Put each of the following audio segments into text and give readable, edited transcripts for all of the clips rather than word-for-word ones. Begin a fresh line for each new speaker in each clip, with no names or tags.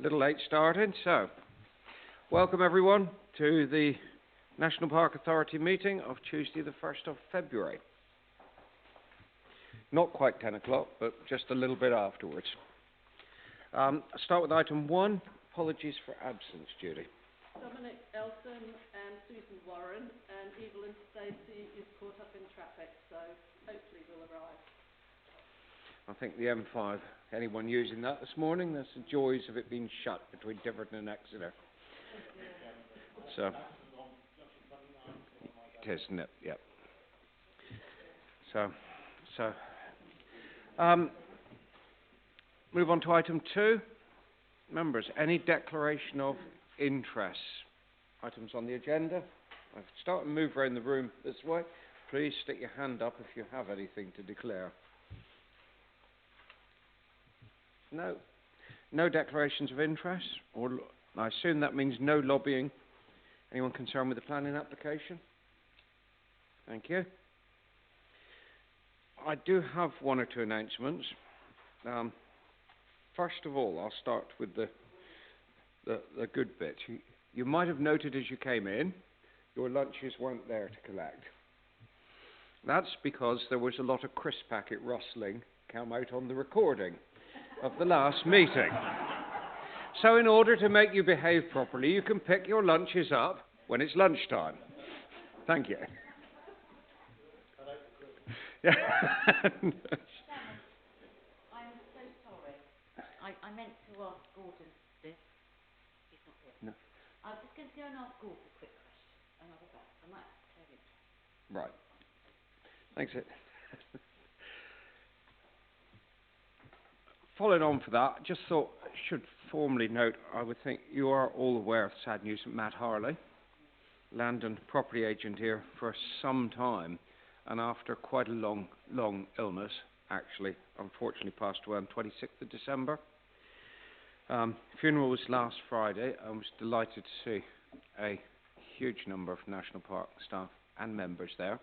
Little late started, so welcome everyone to the National Park Authority meeting of Tuesday the 1st of February. Not quite 10 o'clock, but just a little bit afterwards. I'll start with item 1, apologies for absence, Judy.
Dominic Elton and Susan Warren, and Evelyn Stacey is caught up in traffic, so hopefully will arrive.
I think the M5, anyone using that this morning, there's the joys of it being shut between Tiverton and Exeter. So, it is, isn't it? Yep. Move on to item 2. Members, any declaration of interest? Items on the agenda. I'll start and move around the room this way. Please stick your hand up if you have anything to declare. No. No declarations of interest? Or I assume that means no lobbying. Anyone concerned with the planning application? Thank you. I do have one or two announcements. First of all, I'll start with the good bit. You might have noted as you came in, your lunches weren't there to collect. That's because there was a lot of crisp packet rustling come out on the recording of the last meeting. So in order to make you behave properly, you can pick your lunches up when it's lunchtime. Thank you.
I'm so sorry. I meant to ask Gordon this. He's not here.
No.
I was just going to go and ask Gordon a quick question, and I'll be back. I might have to tell him.
Right. Thanks. Following on for that, I just thought I should formally note, I would think you are all aware of the sad news of Matt Harley, land and property agent here for some time, and after quite a long illness, actually, unfortunately passed away on 26th of December. Funeral was last Friday. I was delighted to see a huge number of National Park staff and members there.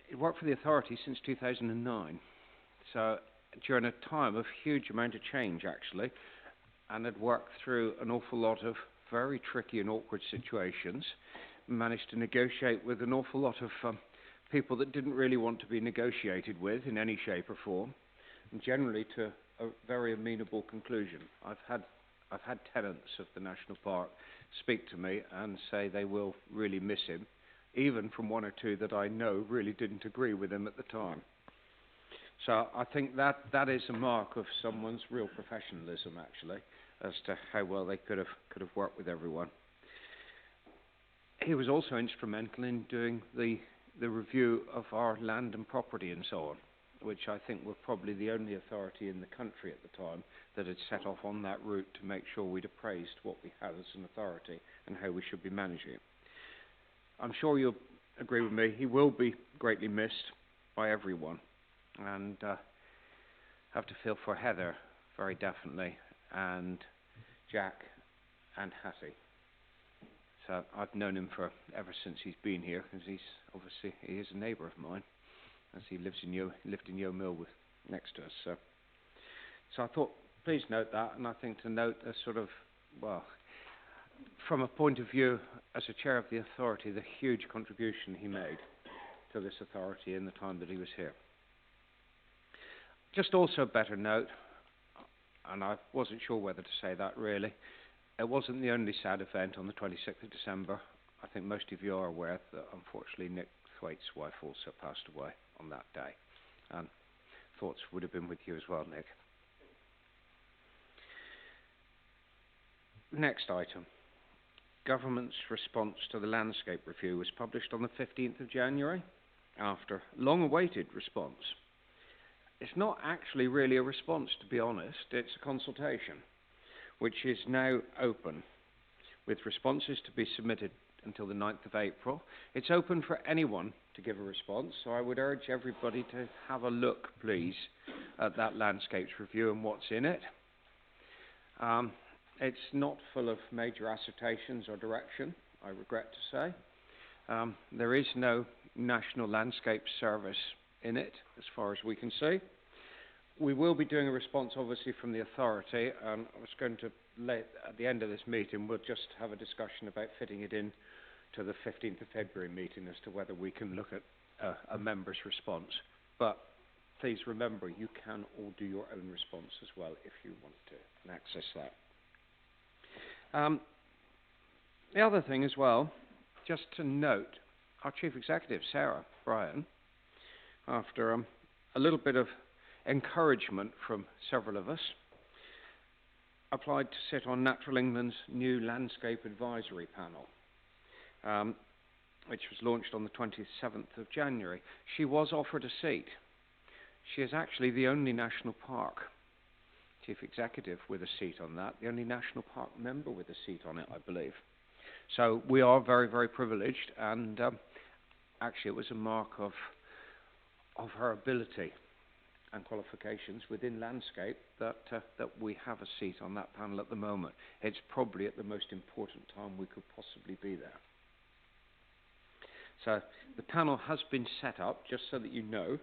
He worked for the authority since 2009. So during a time of huge amount of change, actually, and had worked through an awful lot of very tricky and awkward situations, managed to negotiate with an awful lot of people that didn't really want to be negotiated with in any shape or form, and generally to a very amenable conclusion. I've had tenants of the National Park speak to me and say they will really miss him, even from one or two that I know really didn't agree with him at the time. So I think that is a mark of someone's real professionalism, actually, as to how well they could have worked with everyone. He was also instrumental in doing the review of our land and property and so on, which I think were probably the only authority in the country at the time that had set off on that route to make sure we'd appraised what we had as an authority and how we should be managing it. I'm sure you'll agree with me, he will be greatly missed by everyone. And have to feel for Heather, very definitely, and Jack and Hattie. So I've known him ever since he's been here, because he is a neighbour of mine, as he lived in Yew Mill next to us. So I thought, please note that, and I think to note a sort of, well, from a point of view as a chair of the authority, the huge contribution he made to this authority in the time that he was here. Just also better note, and I wasn't sure whether to say that really, it wasn't the only sad event on the 26th of December. I think most of you are aware that unfortunately Nick Thwaite's wife also passed away on that day. And thoughts would have been with you as well, Nick. Next item. Government's response to the landscape review was published on the 15th of January after long-awaited response. It's not actually really a response, to be honest. It's a consultation, which is now open, with responses to be submitted until the 9th of April. It's open for anyone to give a response, so I would urge everybody to have a look, please, at that landscapes review and what's in it. It's not full of major assertions or direction, I regret to say. There is no National Landscape Service in it, as far as we can see. We will be doing a response, obviously, from the authority, and I was going to at the end of this meeting, we'll just have a discussion about fitting it in to the 15th of February meeting as to whether we can look at a member's response. But please remember, you can all do your own response as well if you want to and access that. The other thing as well, just to note, our Chief Executive, Sarah Bryan, after a little bit of encouragement from several of us, applied to sit on Natural England's new Landscape Advisory Panel, which was launched on the 27th of January. She was offered a seat. She is actually the only national park Chief Executive with a seat on that, the only national park member with a seat on it, I believe. So we are very, very privileged, and actually it was a mark of her ability and qualifications within landscape that we have a seat on that panel at the moment. It's probably at the most important time we could possibly be there. So the panel has been set up, just so that you know,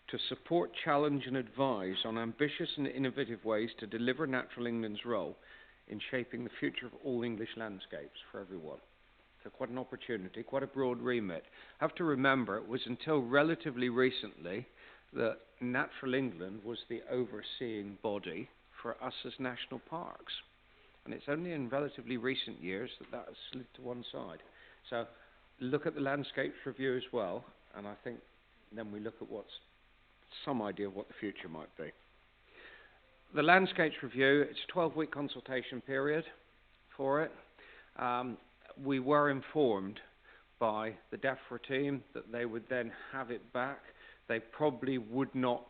to support, challenge and advise on ambitious and innovative ways to deliver Natural England's role in shaping the future of all English landscapes for everyone. So quite an opportunity, quite a broad remit. Have to remember, it was until relatively recently that Natural England was the overseeing body for us as national parks. And it's only in relatively recent years that that has slid to one side. So look at the Landscapes Review as well, and I think then we look at what's some idea of what the future might be. The Landscapes Review, it's a 12-week consultation period for it. We were informed by the DEFRA team that they would then have it back. They probably would not.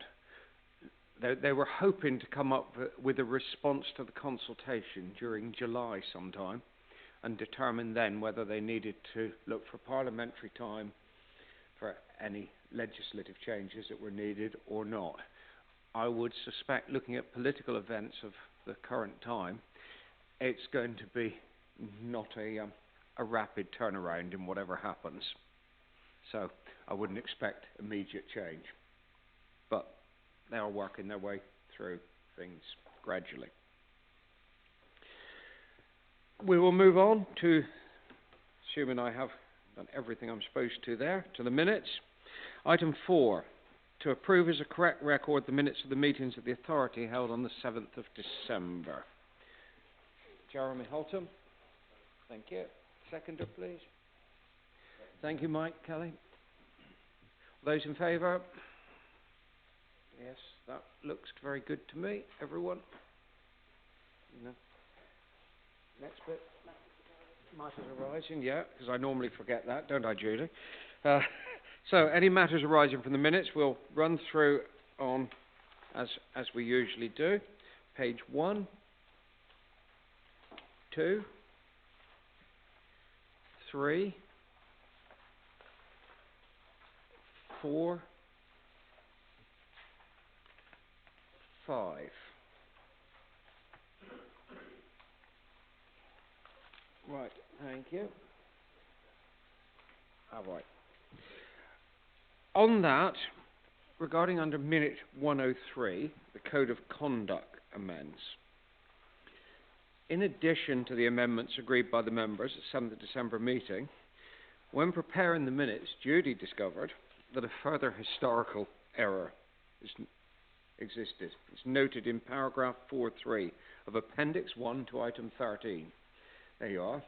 They were hoping to come up with a response to the consultation during July sometime and determine then whether they needed to look for parliamentary time for any legislative changes that were needed or not. I would suspect, looking at political events of the current time, it's going to be not a rapid turnaround in whatever happens. So I wouldn't expect immediate change. But they are working their way through things gradually. We will move on to, assuming I have done everything I'm supposed to there, to the minutes. Item 4, to approve as a correct record the minutes of the meetings of the authority held on the 7th of December. Jeremy Holtham. Thank you. Seconder, please. Thank you, Mike Kelly. Those in favour? Yes, that looks very good to me. Everyone? No. Next bit. Matters arising, yeah, because I normally forget that, don't I, Julie? So, any matters arising from the minutes, we'll run through on as we usually do. Page 1, 2, 3, 4, 5. Right, thank you. All right. On that, regarding under minute 103, the Code of Conduct amends. In addition to the amendments agreed by the members at 7th of December meeting, when preparing the minutes, Judy discovered that a further historical error existed. It's noted in paragraph 4.3 of Appendix 1 to item 13. There you are.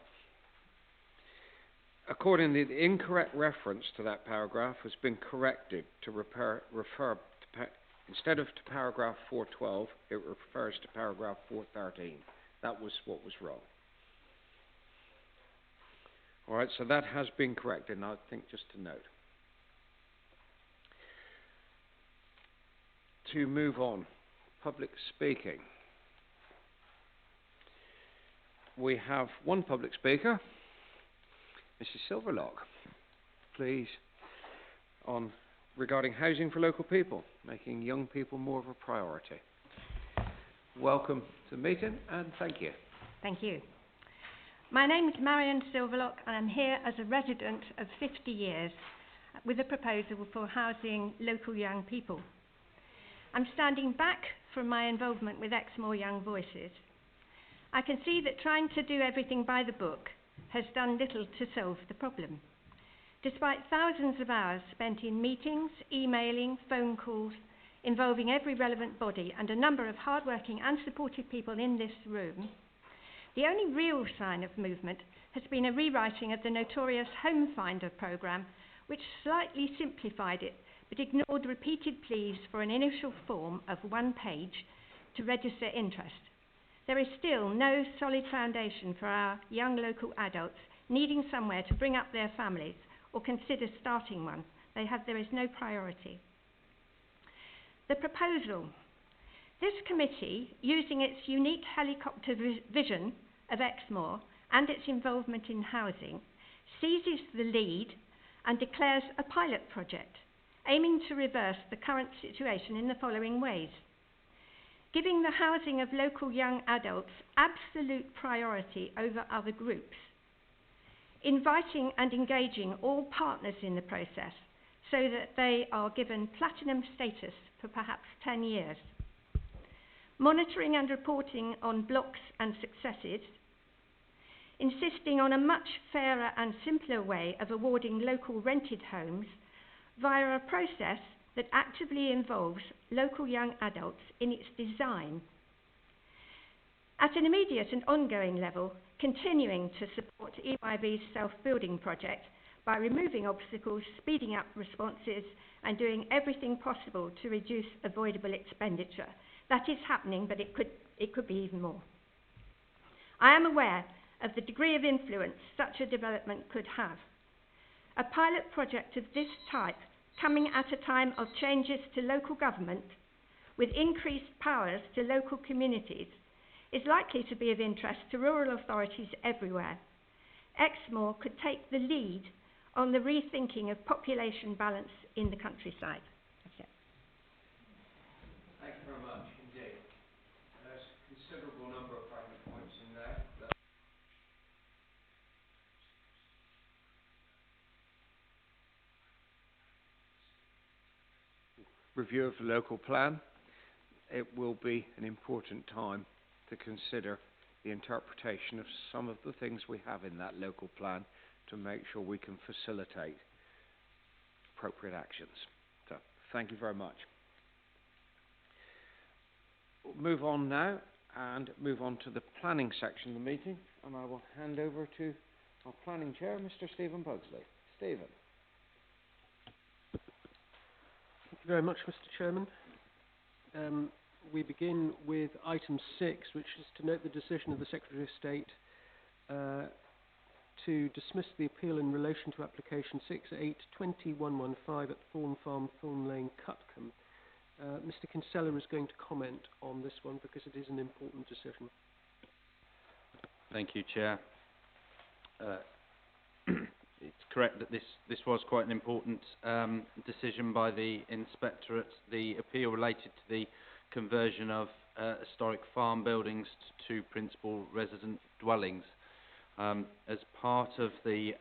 Accordingly, the incorrect reference to that paragraph has been corrected to refer to instead of to paragraph 412, it refers to paragraph 413. That was what was wrong. All right, so that has been corrected, and I think just to note. To move on, public speaking. We have one public speaker, Mrs. Silverlock, please, regarding housing for local people, making young people more of a priority. Welcome to the meeting, and thank you.
Thank you. My name is Marion Silverlock, and I'm here as a resident of 50 years with a proposal for housing local young people. I'm standing back from my involvement with Exmoor Young Voices. I can see that trying to do everything by the book has done little to solve the problem. Despite thousands of hours spent in meetings, emailing, phone calls, involving every relevant body and a number of hard-working and supportive people in this room, the only real sign of movement has been a rewriting of the notorious Home Finder programme, which slightly simplified it but ignored repeated pleas for an initial form of 1 page to register interest. There is still no solid foundation for our young local adults needing somewhere to bring up their families or consider starting one. There is no priority. The proposal. This committee, using its unique helicopter vision of Exmoor and its involvement in housing, seizes the lead and declares a pilot project, aiming to reverse the current situation in the following ways: giving the housing of local young adults absolute priority over other groups, inviting and engaging all partners in the process so that they are given platinum status for perhaps 10 years, monitoring and reporting on blocks and successes, insisting on a much fairer and simpler way of awarding local rented homes via a process that actively involves local young adults in its design. At an immediate and ongoing level, continuing to support EYB's self-building project by removing obstacles, speeding up responses and doing everything possible to reduce avoidable expenditure. That is happening, but it could be even more. I am aware of the degree of influence such a development could have. A pilot project of this type, coming at a time of changes to local government with increased powers to local communities, is likely to be of interest to rural authorities everywhere. Exmoor could take the lead on the rethinking of population balance in the countryside. That's it.
Thank you very much indeed. There's a considerable number of value points in there. Review of the local plan. It will be an important time to consider the interpretation of some of the things we have in that local plan to make sure we can facilitate appropriate actions. So, thank you very much. We'll move on now and move on to the planning section of the meeting, and I will hand over to our planning chair, Mr. Stephen Pugsley. Stephen.
Thank you very much, Mr. Chairman. We begin with item 6, which is to note the decision of the Secretary of State to dismiss the appeal in relation to application 682115 at Thorn Farm, Thorn Lane, Cutcombe. Mr. Kinsella is going to comment on this one because it is an important decision.
Thank you, Chair. It's correct that this was quite an important decision by the Inspectorate. The appeal related to the conversion of historic farm buildings to principal resident dwellings. As part of the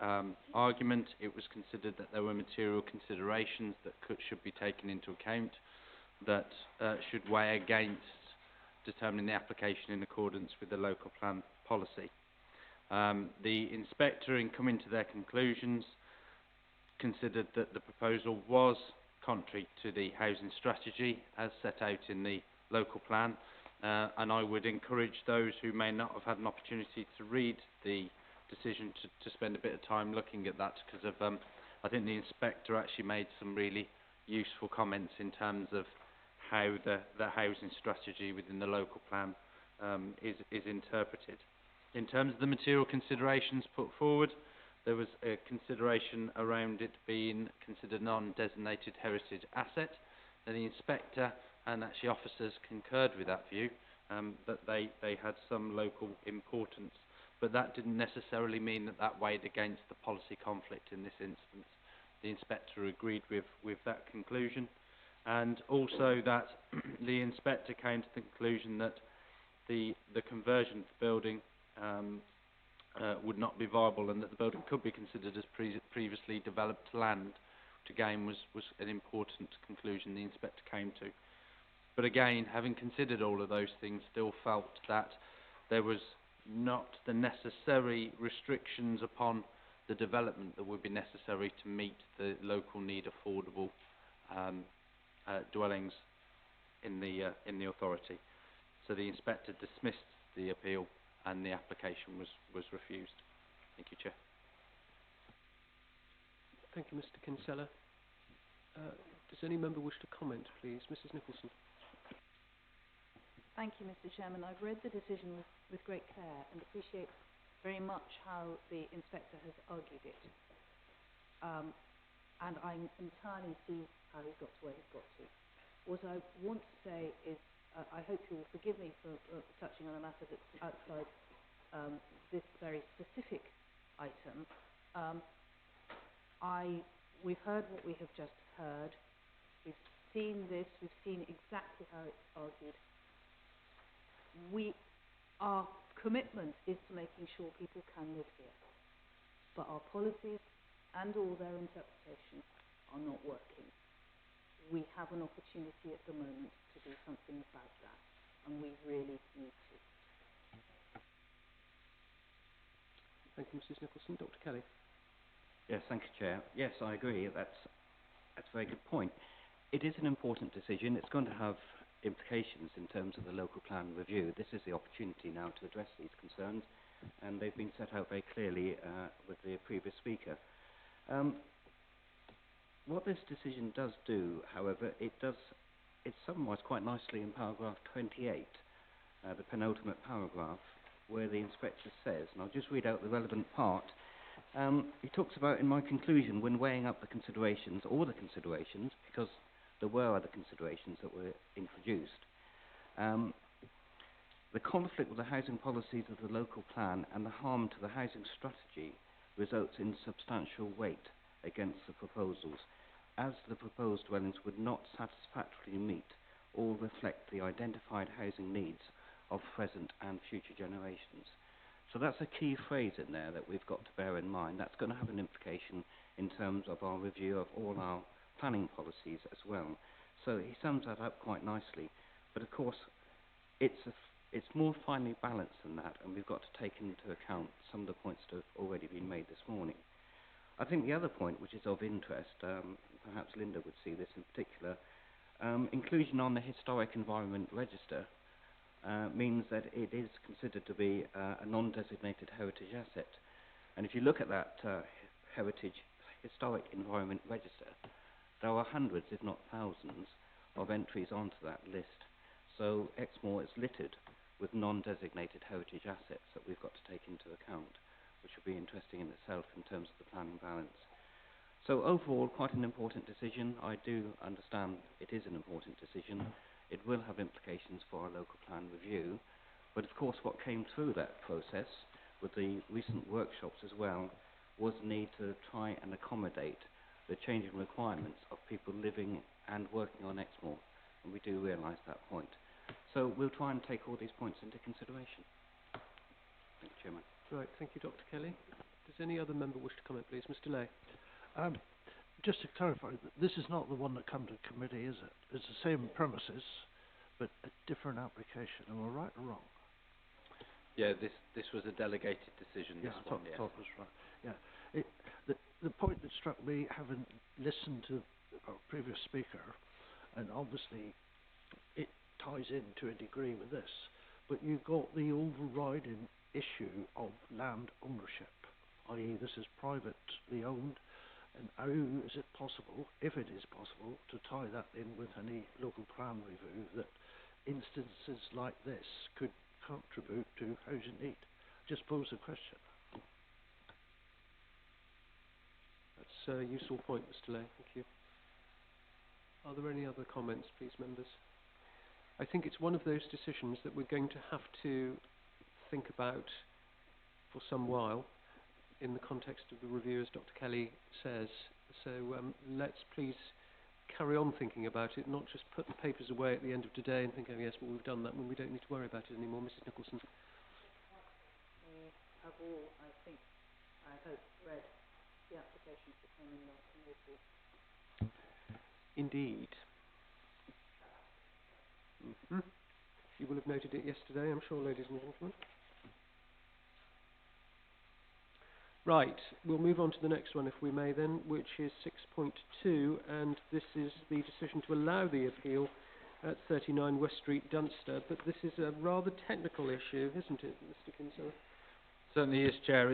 argument, it was considered that there were material considerations that should be taken into account that should weigh against determining the application in accordance with the local plan policy. The inspector, in coming to their conclusions, considered that the proposal was contrary to the housing strategy as set out in the local plan, and I would encourage those who may not have had an opportunity to read the decision to spend a bit of time looking at that, because I think the inspector actually made some really useful comments in terms of how the housing strategy within the local plan is interpreted. In terms of the material considerations put forward, there was a consideration around it being considered non-designated heritage asset, and the inspector and actually officers concurred with that view, that they had some local importance, but that didn't necessarily mean that weighed against the policy conflict in this instance. The inspector agreed with that conclusion, and also that the inspector came to the conclusion that the conversion of the building would not be viable, and that the building could be considered as previously developed land, which again was an important conclusion the inspector came to. But again, having considered all of those things, still felt that there was not the necessary restrictions upon the development that would be necessary to meet the local need affordable dwellings in the authority. So the inspector dismissed the appeal and the application was refused. Thank you, Chair.
Thank you, Mr. Kinsella. Does any member wish to comment, please? Mrs. Nicholson.
Thank you, Mr. Chairman. I've read the decision with great care and appreciate very much how the inspector has argued it. And I entirely see how he's got to where he's got to. What I want to say is, I hope you will forgive me for touching on a matter that's outside this very specific item. We've heard what we have just heard. We've seen this. We've seen exactly how it's argued. Our commitment is to making sure people can live here, but our policies and all their interpretations are not working. We have an opportunity at the moment to do something about that, and we really need to.
Thank you, Mrs. Nicholson. Dr. Kelly.
Yes, thank you, Chair. Yes, I agree. That's a very good point. It is an important decision. It's going to have implications in terms of the local plan review. This is the opportunity now to address these concerns, and they've been set out very clearly with the previous speaker. What this decision does do, however, it summarised quite nicely in paragraph 28, the penultimate paragraph, where the inspector says, and I'll just read out the relevant part. He talks about, in my conclusion, when weighing up the considerations, all the considerations, because there were other considerations that were introduced. The conflict with the housing policies of the local plan and the harm to the housing strategy results in substantial weight against the proposals, as the proposed dwellings would not satisfactorily meet or reflect the identified housing needs of present and future generations. So that's a key phrase in there that we've got to bear in mind. That's going to have an implication in terms of our review of all our planning policies as well. So he sums that up quite nicely. But of course, it's more finely balanced than that, and we've got to take into account some of the points that have already been made this morning. I think the other point, which is of interest, perhaps Linda would see this in particular, inclusion on the Historic Environment Register means that it is considered to be a non-designated heritage asset. And if you look at that Historic Environment Register, there are hundreds, if not thousands, of entries onto that list. So Exmoor is littered with non-designated heritage assets that we've got to take into account, which will be interesting in itself in terms of the planning balance. So overall, quite an important decision. I do understand it is an important decision. It will have implications for our local plan review. But of course, what came through that process with the recent workshops as well was the need to try and accommodate the changing requirements of people living and working on Exmoor. And we do realise that point. So we'll try and take all these points into consideration. Thank you, Chairman.
Right, thank you, Dr. Kelly. Does any other member wish to comment, please? Mr. Lay.
Just to clarify, this is not the one that come to committee, is it? It's the same premises, but a different application. Am I right or wrong?
Yeah, this was a delegated decision.
Yeah,
this
I
one, yes.
thought it was right. Yeah, the point that struck me, having listened to our previous speaker, and obviously it ties into a degree with this, but you've got the overriding issue of land ownership, i.e. this is privately owned, and how is it possible, if it is possible, to tie that in with any local plan review that instances like this could contribute to housing need? Just pose the question.
That's a useful point, Mr. Lay. Thank you. Are there any other comments, please, members? I think it's one of those decisions that we're going to have to think about for some while in the context of the review, as Dr. Kelly says. So let's please carry on thinking about it, not just put the papers away at the end of today and think, oh yes, well we've done that when we don't need to worry about it anymore. Mrs. Nicholson.
We have all, I hope, read the applications that came in last week.
Indeed. You will have noted it yesterday, I'm sure, ladies and gentlemen. Right, we'll move on to the next one, if we may then, which is 6.2, and this is the decision to allow the appeal at 39 West Street, Dunster. But this is a rather technical issue, isn't it, Mr. Kinsella?
Certainly is, Chair.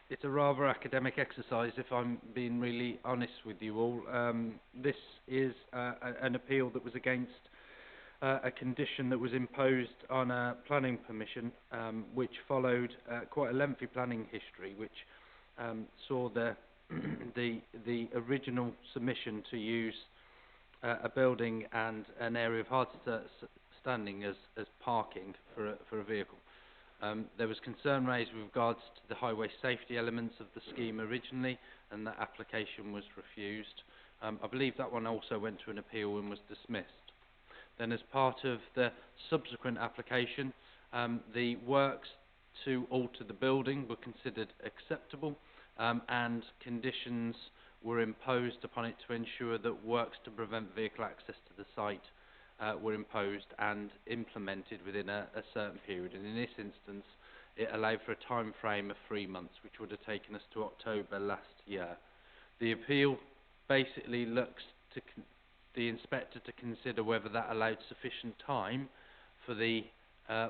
It's a rather academic exercise, if I'm being really honest with you all. This is an appeal that was against a condition that was imposed on a planning permission, which followed quite a lengthy planning history, which saw the the original submission to use a building and an area of hard standing as parking for a vehicle. There was concern raised with regards to the highway safety elements of the scheme originally, and that application was refused. I believe that one also went to an appeal and was dismissed. Then, as part of the subsequent application, the works to alter the building were considered acceptable, and conditions were imposed upon it to ensure that works to prevent vehicle access to the site were imposed and implemented within a certain period. And in this instance, it allowed for a time frame of 3 months, which would have taken us to October last year. The appeal basically looks to the inspector to consider whether that allowed sufficient time for the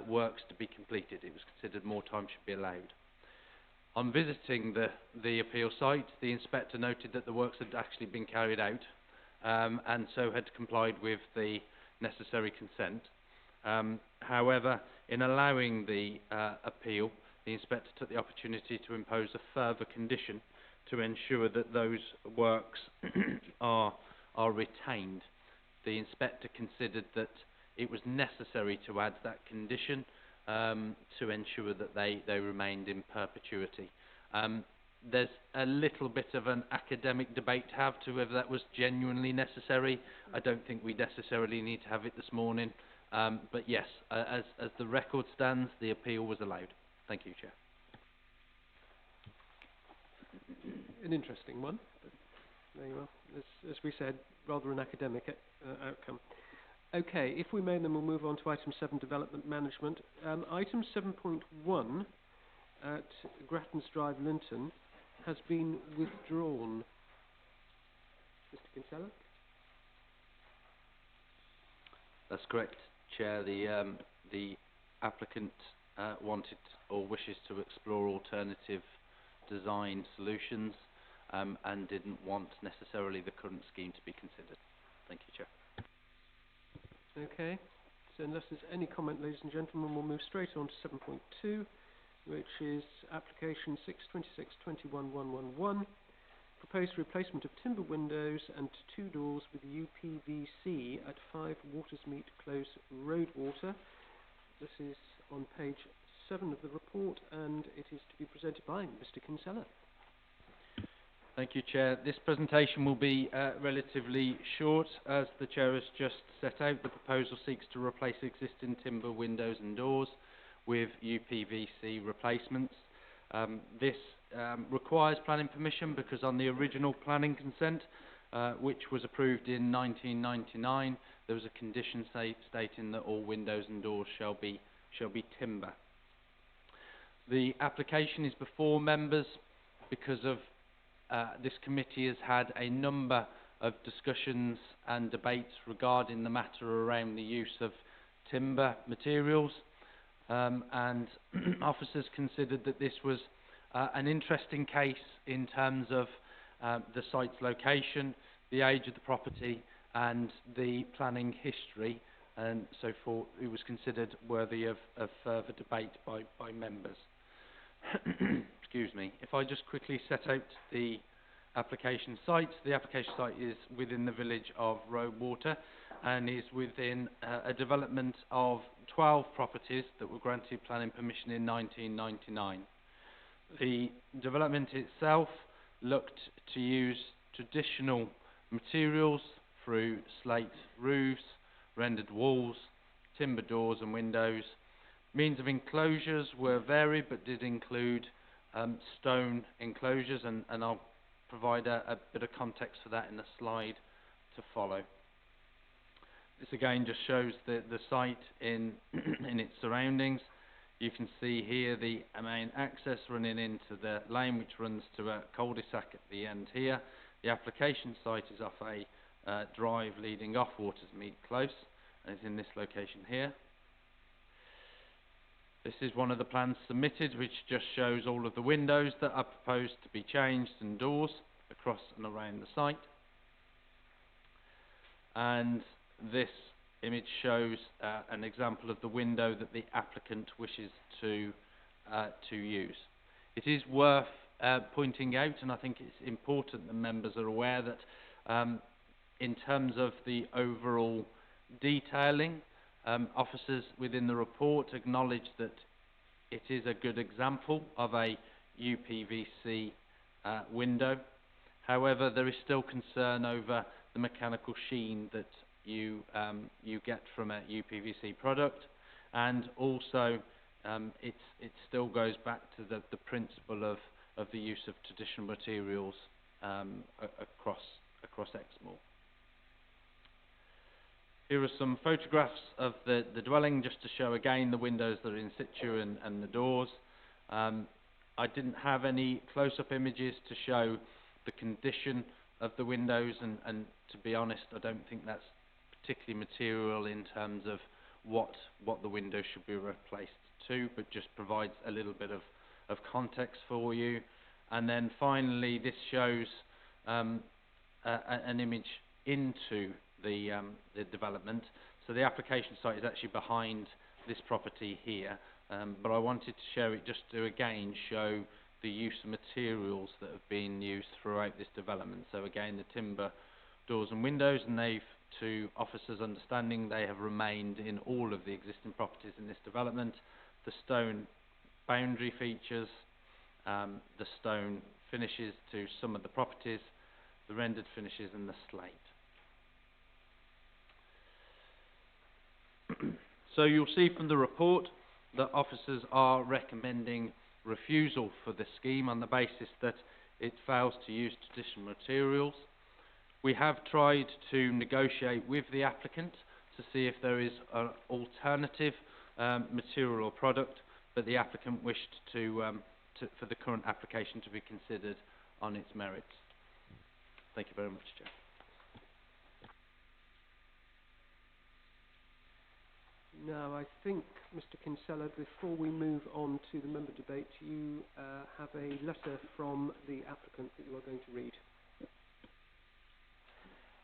works to be completed. It was considered more time should be allowed. On visiting the appeal site, the inspector noted that the works had actually been carried out, and so had complied with the necessary consent. However, in allowing the appeal, the inspector took the opportunity to impose a further condition to ensure that those works are retained. The inspector considered that it was necessary to add that condition to ensure that they remained in perpetuity. There's a little bit of an academic debate to have to whether that was genuinely necessary. I don't think we necessarily need to have it this morning. But yes, as the record stands, the appeal was allowed. Thank you, Chair.
An interesting one, but there you are. As we said, rather an academic outcome. Okay, if we may, then we'll move on to item 7, development management. Item 7.1 at Grattan's Drive, Linton, has been withdrawn. Mr. Kinsella?
That's correct, Chair. The applicant wanted or wishes to explore alternative design solutions and didn't want necessarily the current scheme to be considered. Thank you, Chair.
Okay, so unless there's any comment, ladies and gentlemen, we'll move straight on to 7.2, which is application 626-21-111, proposed replacement of timber windows and 2 doors with UPVC at 5 Watersmeet Close, Roadwater. This is on page 7 of the report, and it is to be presented by Mr. Kinsella.
Thank you, Chair. This presentation will be relatively short. As the Chair has just set out, the proposal seeks to replace existing timber windows and doors with UPVC replacements. This requires planning permission because on the original planning consent, which was approved in 1999, there was a condition stating that all windows and doors shall be timber. The application is before members because of this committee has had a number of discussions and debates regarding the matter around the use of timber materials, and officers considered that this was an interesting case in terms of the site's location, the age of the property and the planning history, and so forth. It was considered worthy of further debate by members. Excuse me. If I just quickly set out the application site. The application site is within the village of Roadwater and is within a development of 12 properties that were granted planning permission in 1999. The development itself looked to use traditional materials through slate roofs, rendered walls, timber doors and windows. Means of enclosures were varied but did include stone enclosures, and I'll provide a bit of context for that in the slide to follow. This again just shows the site in, in its surroundings. You can see here the main access running into the lane which runs to a cul-de-sac at the end here. The application site is off a drive leading off Watersmead Close, and is in this location here. This is one of the plans submitted, which just shows all of the windows that are proposed to be changed and doors across and around the site. And this image shows an example of the window that the applicant wishes to use. It is worth pointing out, and I think it's important that members are aware that in terms of the overall detailing, officers within the report acknowledge that it is a good example of a UPVC window. However, there is still concern over the mechanical sheen that you get from a UPVC product, and also it still goes back to the principle of the use of traditional materials across Exmoor. Here are some photographs of the dwelling, just to show again the windows that are in situ and the doors. I didn't have any close-up images to show the condition of the windows, and to be honest, I don't think that's particularly material in terms of what the window should be replaced to, but just provides a little bit of context for you. And then finally, this shows an image into the development. So the application site is actually behind this property here, but I wanted to show it just to again show the use of materials that have been used throughout this development. So again, the timber doors and windows, and they've, to officers' understanding, they have remained in all of the existing properties in this development. The stone boundary features, the stone finishes to some of the properties, the rendered finishes and the slate. So you'll see from the report that officers are recommending refusal for the scheme on the basis that it fails to use traditional materials. We have tried to negotiate with the applicant to see if there is an alternative material or product, but the applicant wished for the current application to be considered on its merits. Thank you very much, Chair.
Now, I think, Mr. Kinsella, before we move on to the member debate, you have a letter from the applicant that you are going to read.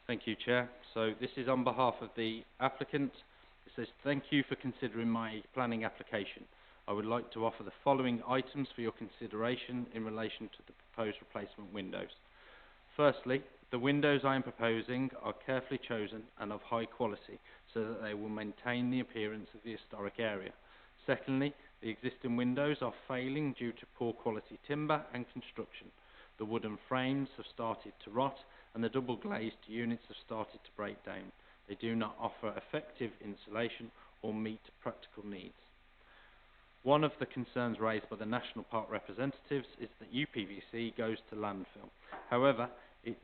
Thank you, Chair. So this is on behalf of the applicant. It says, "Thank you for considering my planning application. I would like to offer the following items for your consideration in relation to the proposed replacement windows. Firstly, the windows I am proposing are carefully chosen and of high quality so that they will maintain the appearance of the historic area. Secondly, the existing windows are failing due to poor quality timber and construction. The wooden frames have started to rot and the double glazed units have started to break down. They do not offer effective insulation or meet practical needs. One of the concerns raised by the National Park representatives is that UPVC goes to landfill. However, it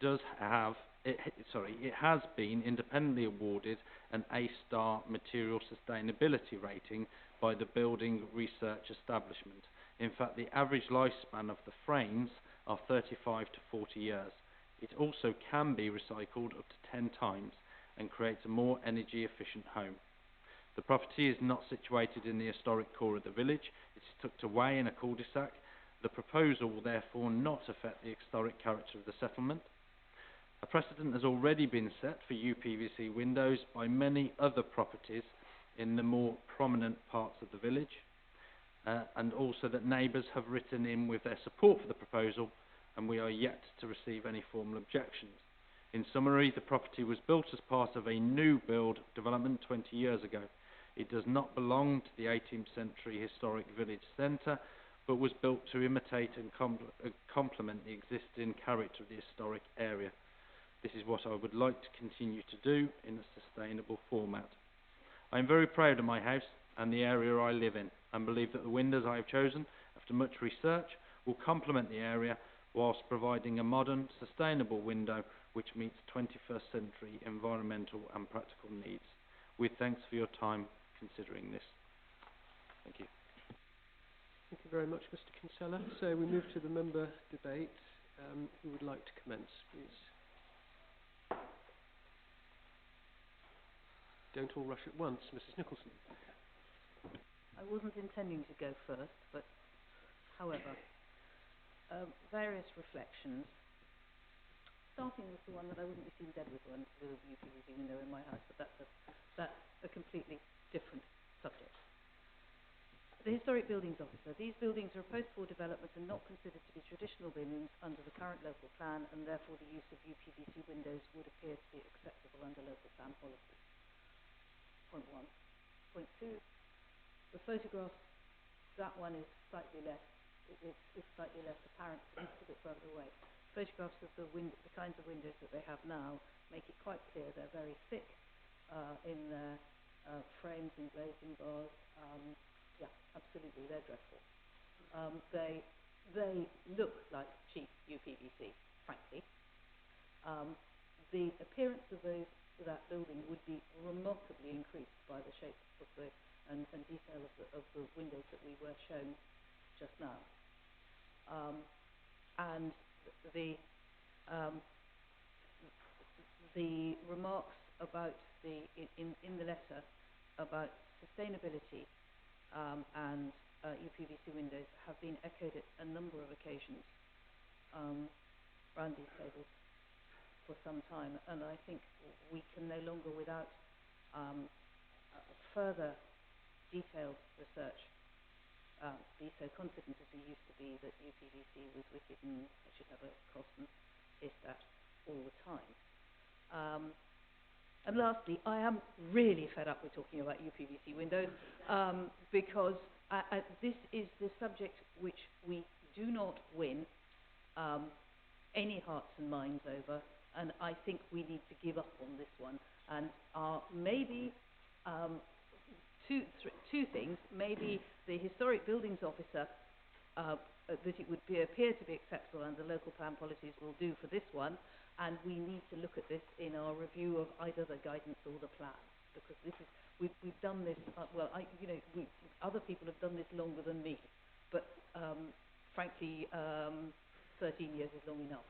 has been independently awarded an A-star material sustainability rating by the Building Research Establishment. In fact, the average lifespan of the frames are 35 to 40 years. It also can be recycled up to 10 times and creates a more energy efficient home. The property is not situated in the historic core of the village. It is tucked away in a cul-de-sac. The proposal will therefore not affect the historic character of the settlement. A precedent has already been set for UPVC windows by many other properties in the more prominent parts of the village, and also that neighbours have written in with their support for the proposal, and we are yet to receive any formal objections. In summary, the property was built as part of a new build development 20 years ago. It does not belong to the 18th century historic village centre, but was built to imitate and complement the existing character of the historic area. This is what I would like to continue to do in a sustainable format. I am very proud of my house and the area I live in, and believe that the windows I have chosen, after much research, will complement the area whilst providing a modern, sustainable window which meets 21st century environmental and practical needs. with thanks for your time considering this. Thank you.
Thank you very much, Mr. Kinsella. So we move to the member debate. Who would like to commence, please? Don't all rush at once. Mrs. Nicholson.
I wasn't intending to go first, but however, various reflections, starting with the one that I wouldn't be seen dead with one with a UPVC window in my house, but that's a completely different subject. The Historic Buildings Officer. These buildings are a post-war development and not considered to be traditional buildings under the current local plan, and therefore the use of UPVC windows would appear to be acceptable under local plan policy. Point one. Point two, the photographs, that one is slightly less, it's slightly less apparent, it's a bit further away. Photographs of the kinds of windows that they have now make it quite clear they're very thick in their frames and glazing bars. Yeah, absolutely, they're dreadful. They look like cheap UPVC, frankly. The appearance of that building would be remarkably increased by the shape of and detail of the windows that we were shown just now. And the remarks about in the letter about sustainability and UPVC windows have been echoed at a number of occasions around these tables for some time, and I think we can no longer, without further detailed research, be so confident as we used to be that UPVC was wicked and it should have a cost and hiss that all the time. And lastly, I am really fed up with talking about UPVC windows because this is the subject which we do not win any hearts and minds over, and I think we need to give up on this one. And maybe two things. Maybe the Historic Buildings Officer, that it would appear to be acceptable under local plan policies, will do for this one. And we need to look at this in our review of either the guidance or the plan, because this is we've done this. Other people have done this longer than me, but frankly, 13 years is long enough.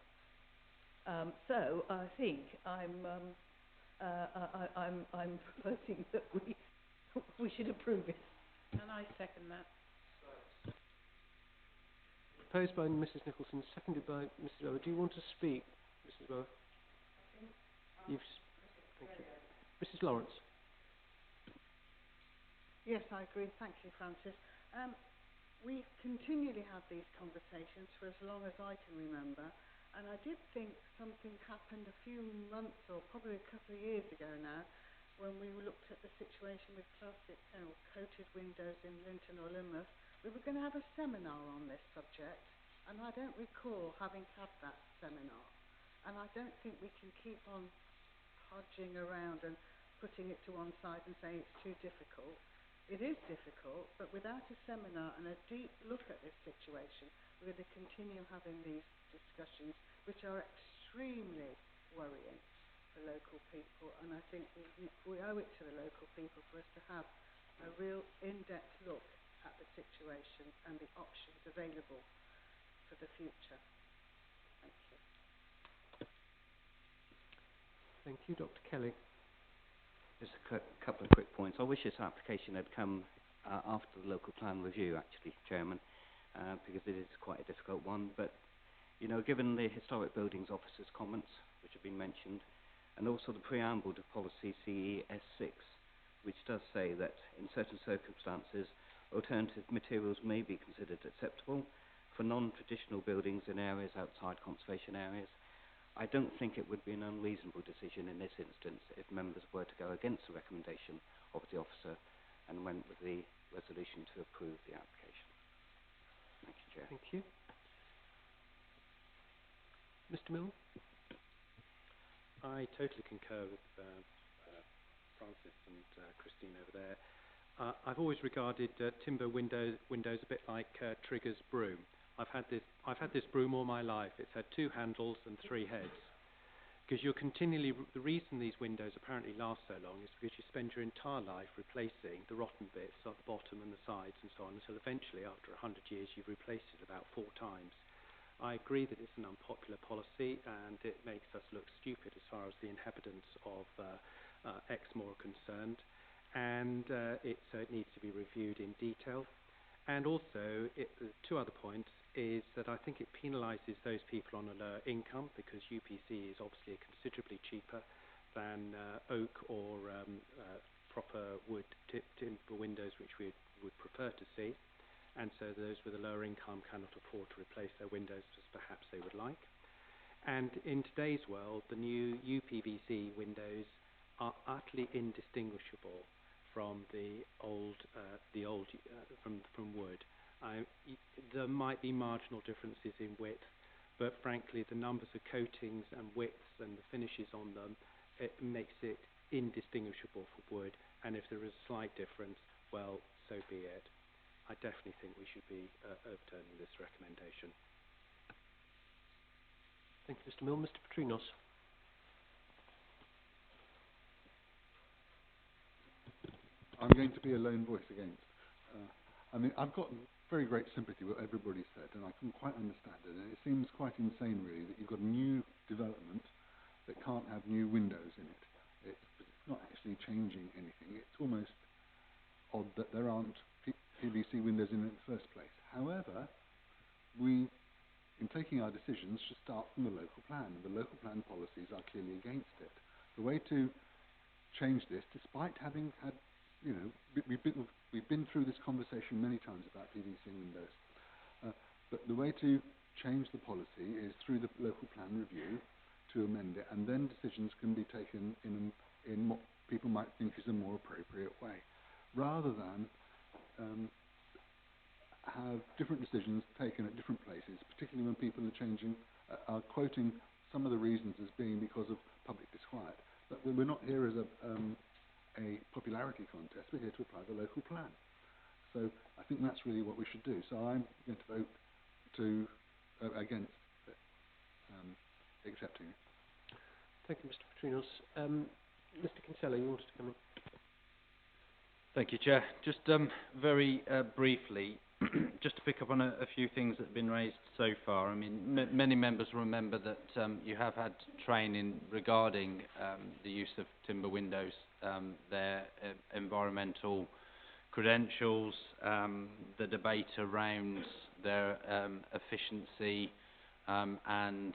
So I think I'm proposing that we should approve it.
And I second that.
Proposed by Mrs. Nicholson, seconded by Mrs. Weber. Do you want to speak, Mrs. Weber? Thank you. Mrs. Lawrence.
Yes, I agree. Thank you, Francis. We've continually had these conversations for as long as I can remember, and I did think something happened a few months or probably a couple of years ago now when we looked at the situation with classic coated windows in Linton or Lynmouth. We were going to have a seminar on this subject, and I don't recall having had that seminar. And I don't think we can keep on hodging around and putting it to one side and saying it's too difficult. It is difficult, but without a seminar and a deep look at this situation, we're going to continue having these discussions, which are extremely worrying for local people. And I think we owe it to the local people for us to have a real in-depth look at the situation and the options available for the future. Thank you.
Thank you, Dr. Kelly.
Just a couple of quick points. I wish this application had come after the local plan review, actually, Chairman, because it is quite a difficult one. But, you know, given the Historic Buildings Officer's comments, which have been mentioned, and also the preamble to policy CES6, which does say that in certain circumstances, alternative materials may be considered acceptable for non-traditional buildings in areas outside conservation areas. I don't think it would be an unreasonable decision in this instance if members were to go against the recommendation of the officer and went with the resolution to approve the application. Thank you, Chair.
Thank you. Mr. Milne?
I totally concur with Francis and Christine over there. I've always regarded timber windows a bit like Trigger's broom. I've had this broom all my life. It's had 2 handles and 3 heads. Because you're continually, the reason these windows apparently last so long is because you spend your entire life replacing the rotten bits at the bottom and the sides and so on, until eventually, after 100 years, you've replaced it about 4 times. I agree that it's an unpopular policy and it makes us look stupid as far as the inhabitants of Exmoor are concerned, and it needs to be reviewed in detail. And also, 2 other points is that I think it penalises those people on a lower income, because UPC is obviously considerably cheaper than oak or proper wood timber windows, which we would prefer to see. And so those with a lower income cannot afford to replace their windows as perhaps they would like. And in today's world, the new UPVC windows are utterly indistinguishable from the old from wood. There might be marginal differences in width, but frankly, the numbers of coatings and widths and the finishes on them, it makes it indistinguishable from wood. And if there is a slight difference, well, so be it. I definitely think we should be overturning this recommendation.
Thank you, Mr. Mill. Mr. Petrinos.
I'm going to be a lone voice against. I mean, I've got very great sympathy with what everybody said, and I can quite understand it. And it seems quite insane, really, that you've got a new development that can't have new windows in it. It's not actually changing anything. It's almost odd that there aren't PVC windows in it in the first place. However, we, in taking our decisions, should start from the local plan. The local plan policies are clearly against it. The way to change this, despite having had, you know, we've been through this conversation many times about PVC windows, but the way to change the policy is through the local plan review to amend it, and then decisions can be taken in what people might think is a more appropriate way, rather than have different decisions taken at different places, particularly when people are quoting some of the reasons as being because of public disquiet. But we're not here as a popularity contest. We're here to apply the local plan. So I think that's really what we should do. So I'm going to vote against accepting it.
Thank you, Mr. Petrinos. Mr. Kinsella, you wanted to come in?
Thank you, Chair. Just very briefly, just to pick up on a few things that have been raised so far. I mean, many members remember that you have had training regarding the use of timber windows, their environmental credentials, the debate around their efficiency, and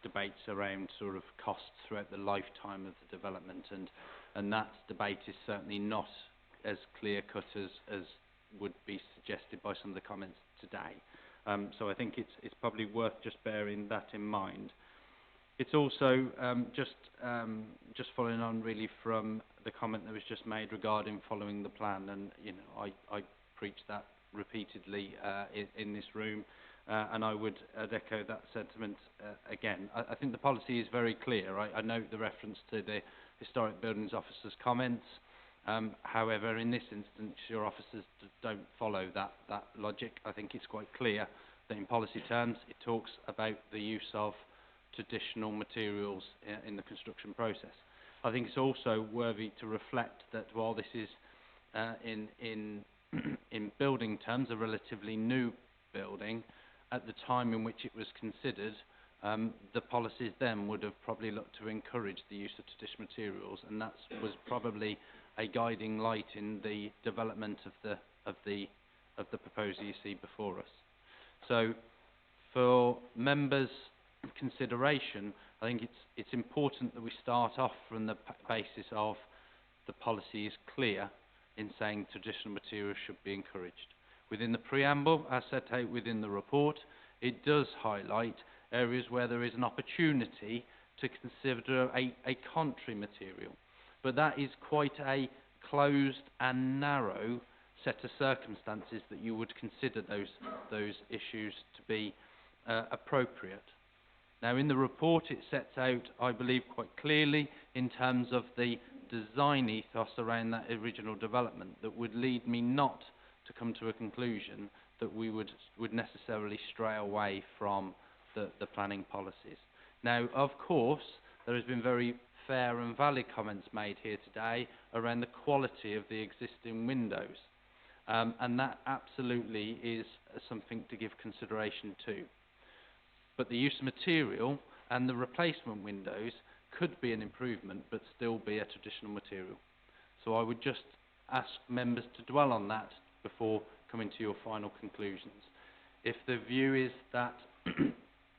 debates around sort of costs throughout the lifetime of the development, and that debate is certainly not as clear-cut as would be suggested by some of the comments today. So I think it's probably worth just bearing that in mind. It's also just following on really from the comment that was just made regarding following the plan, and you know I preach that repeatedly in this room, and I would echo that sentiment again. I think the policy is very clear. I note the reference to the Historic Buildings Officer's comments. However, in this instance, your officers don't follow that logic. I think it's quite clear that in policy terms it talks about the use of traditional materials in the construction process. I think it's also worthy to reflect that while this is in building terms a relatively new building, at the time in which it was considered, the policies then would have probably looked to encourage the use of traditional materials, and that was probably a guiding light in the development of the proposal you see before us. So, for members' consideration, I think it's important that we start off from the basis of the policy is clear in saying traditional materials should be encouraged. Within the preamble, as set out within the report, it does highlight areas where there is an opportunity to consider a contrary material. But that is quite a closed and narrow set of circumstances that you would consider those issues to be appropriate. Now, in the report, it sets out, I believe, quite clearly in terms of the design ethos around that original development that would lead me not to come to a conclusion that we would necessarily stray away from the planning policies. Now, of course, there has been very fair and valid comments made here today around the quality of the existing windows. And that absolutely is something to give consideration to. But the use of material and the replacement windows could be an improvement, but still be a traditional material. So I would just ask members to dwell on that before coming to your final conclusions. If the view is that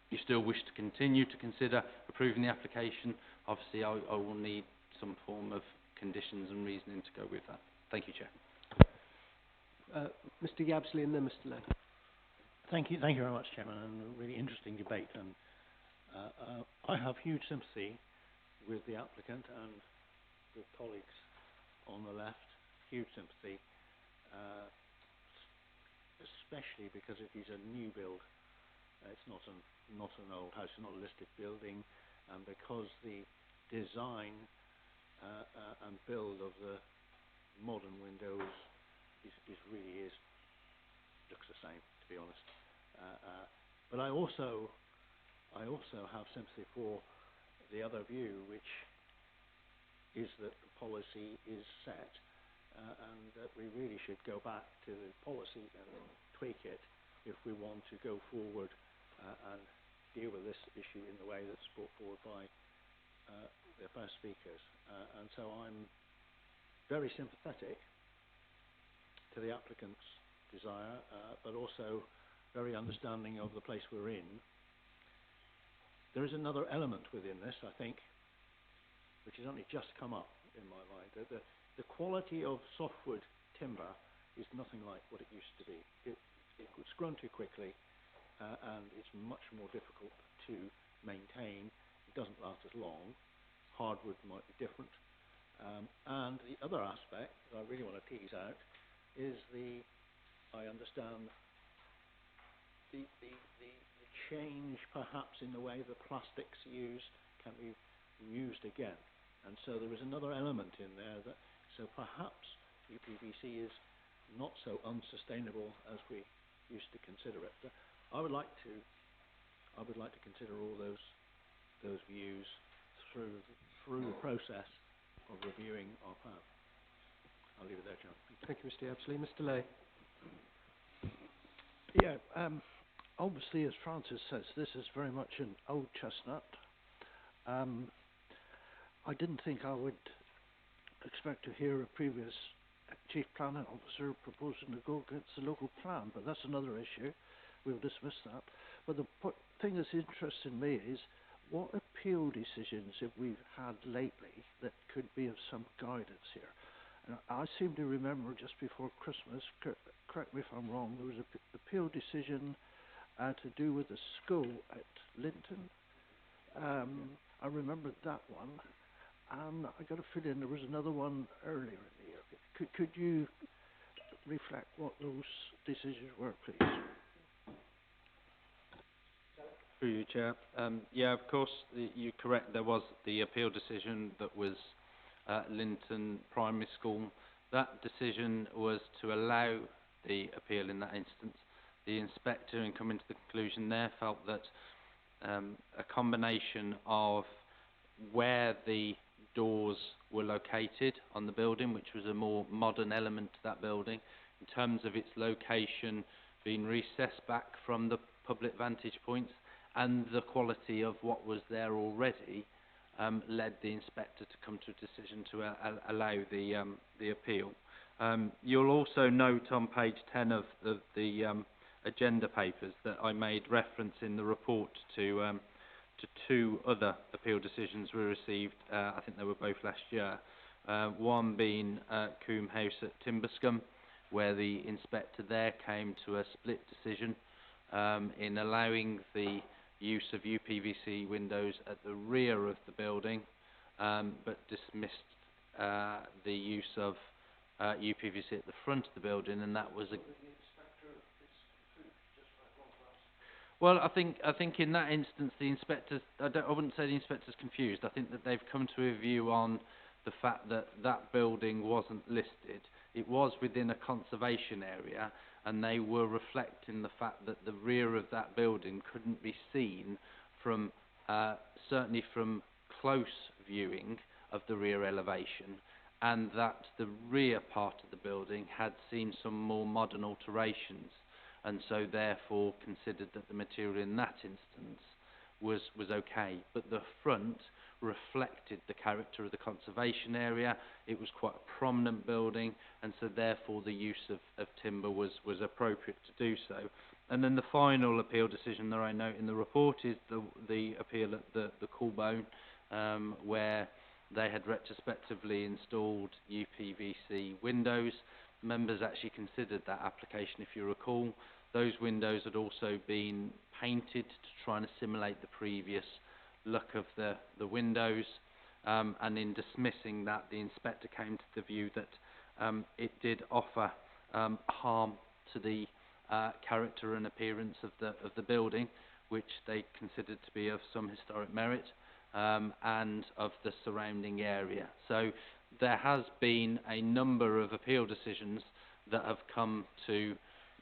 you still wish to continue to consider approving the application, obviously I will need some form of conditions and reasoning to go with that. Thank you, Chair.
Mr. Yabsley and then Mr. Lane.
Thank you very much, Chairman, and a really interesting debate. And I have huge sympathy with the applicant and the colleagues on the left. Huge sympathy, especially because it is a new build. It's not an old house, it's not a listed building, and because the design and build of the modern windows really looks the same, to be honest. But I also have sympathy for the other view, which is that the policy is set, and that we really should go back to the policy and tweak it if we want to go forward and deal with this issue in the way that's brought forward by the first speakers. And so I'm very sympathetic to the applicant's desire, but also very understanding of the place we're in. There is another element within this, I think, which has only just come up in my mind. The quality of softwood timber is nothing like what it used to be. It's grown too quickly, and it's much more difficult to maintain. It doesn't last as long. Hardwood might be different. And the other aspect that I really want to tease out is I understand the change perhaps in the way the plastics used can be used again. And so there is another element in there so perhaps UPVC is not so unsustainable as we used to consider it. I would like to consider all those views through the process of reviewing our plan. I'll leave it there, John.
Thank you, Mr. Yabsley. Mr. Lay.
Yeah, obviously, as Francis says, this is very much an old chestnut. I didn't think I would expect to hear a previous chief planning officer proposing to go against the local plan, but that's another issue. We'll dismiss that. But the thing that's interesting me is what appeal decisions have we had lately that could be of some guidance here? And I seem to remember just before Christmas, correct me if I'm wrong, there was an appeal decision to do with the school at Linton. I remember that one, and I got a feeling there was another one earlier in the year. Could you reflect what those decisions were, please?
Through you, Chair. Yeah, of course, you're correct. There was the appeal decision that was Linton Primary School. That decision was to allow the appeal in that instance. The inspector, in coming to the conclusion there, felt that a combination of where the doors were located on the building, which was a more modern element to that building, in terms of its location being recessed back from the public vantage points, and the quality of what was there already, led the inspector to come to a decision to allow the appeal. You'll also note on page 10 of the agenda papers that I made reference in the report to two other appeal decisions we received. I think they were both last year. One being Coombe House at Timberscombe, where the inspector there came to a split decision in allowing the use of UPVC windows at the rear of the building, but dismissed the use of UPVC at the front of the building, and that was a... Well, I think in that instance the inspectors, I wouldn't say the inspector's confused. I think that they've come to a view on the fact that that building wasn't listed. It was within a conservation area, and they were reflecting the fact that the rear of that building couldn't be seen from certainly from close viewing of the rear elevation, and that the rear part of the building had seen some more modern alterations, and so therefore considered that the material in that instance was okay. But the front reflected the character of the conservation area. It was quite a prominent building, and so therefore the use of timber was appropriate to do so. And then the final appeal decision that I note in the report is the appeal at the Coolbone, where they had retrospectively installed UPVC windows. Members actually considered that application, if you recall. Those windows had also been painted to try and assimilate the previous look of the windows, and in dismissing that, the inspector came to the view that it did offer harm to the character and appearance of the building, which they considered to be of some historic merit, and of the surrounding area. So there has been a number of appeal decisions that have come to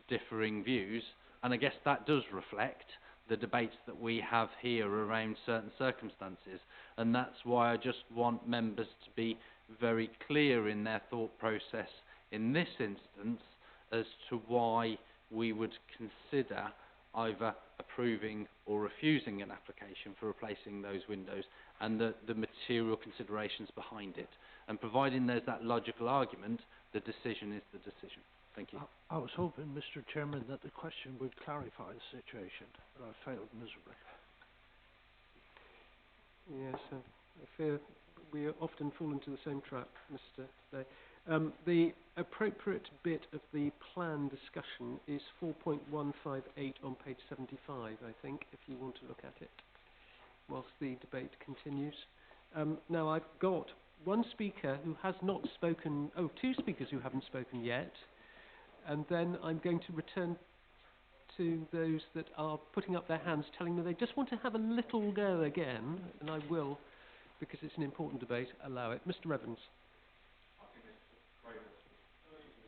differing views, and I guess that does reflect the debates that we have here around certain circumstances, and that's why I just want members to be very clear in their thought process in this instance as to why we would consider either approving or refusing an application for replacing those windows, and the material considerations behind it. And providing there's that logical argument, the decision is the decision. Thank you.
I was hoping, Mr. Chairman, that the question would clarify the situation, but I failed miserably.
Yes, I fear we often fall into the same trap, Mr. Day. The appropriate bit of the plan discussion is 4.158 on page 75, I think, if you want to look at it, whilst the debate continues. Now, I've got one speaker who has not spoken, two speakers who haven't spoken yet, and then I'm going to return to those that are putting up their hands, telling me they just want to have a little go again, and I will, because it's an important debate, allow it. Mr. Evans.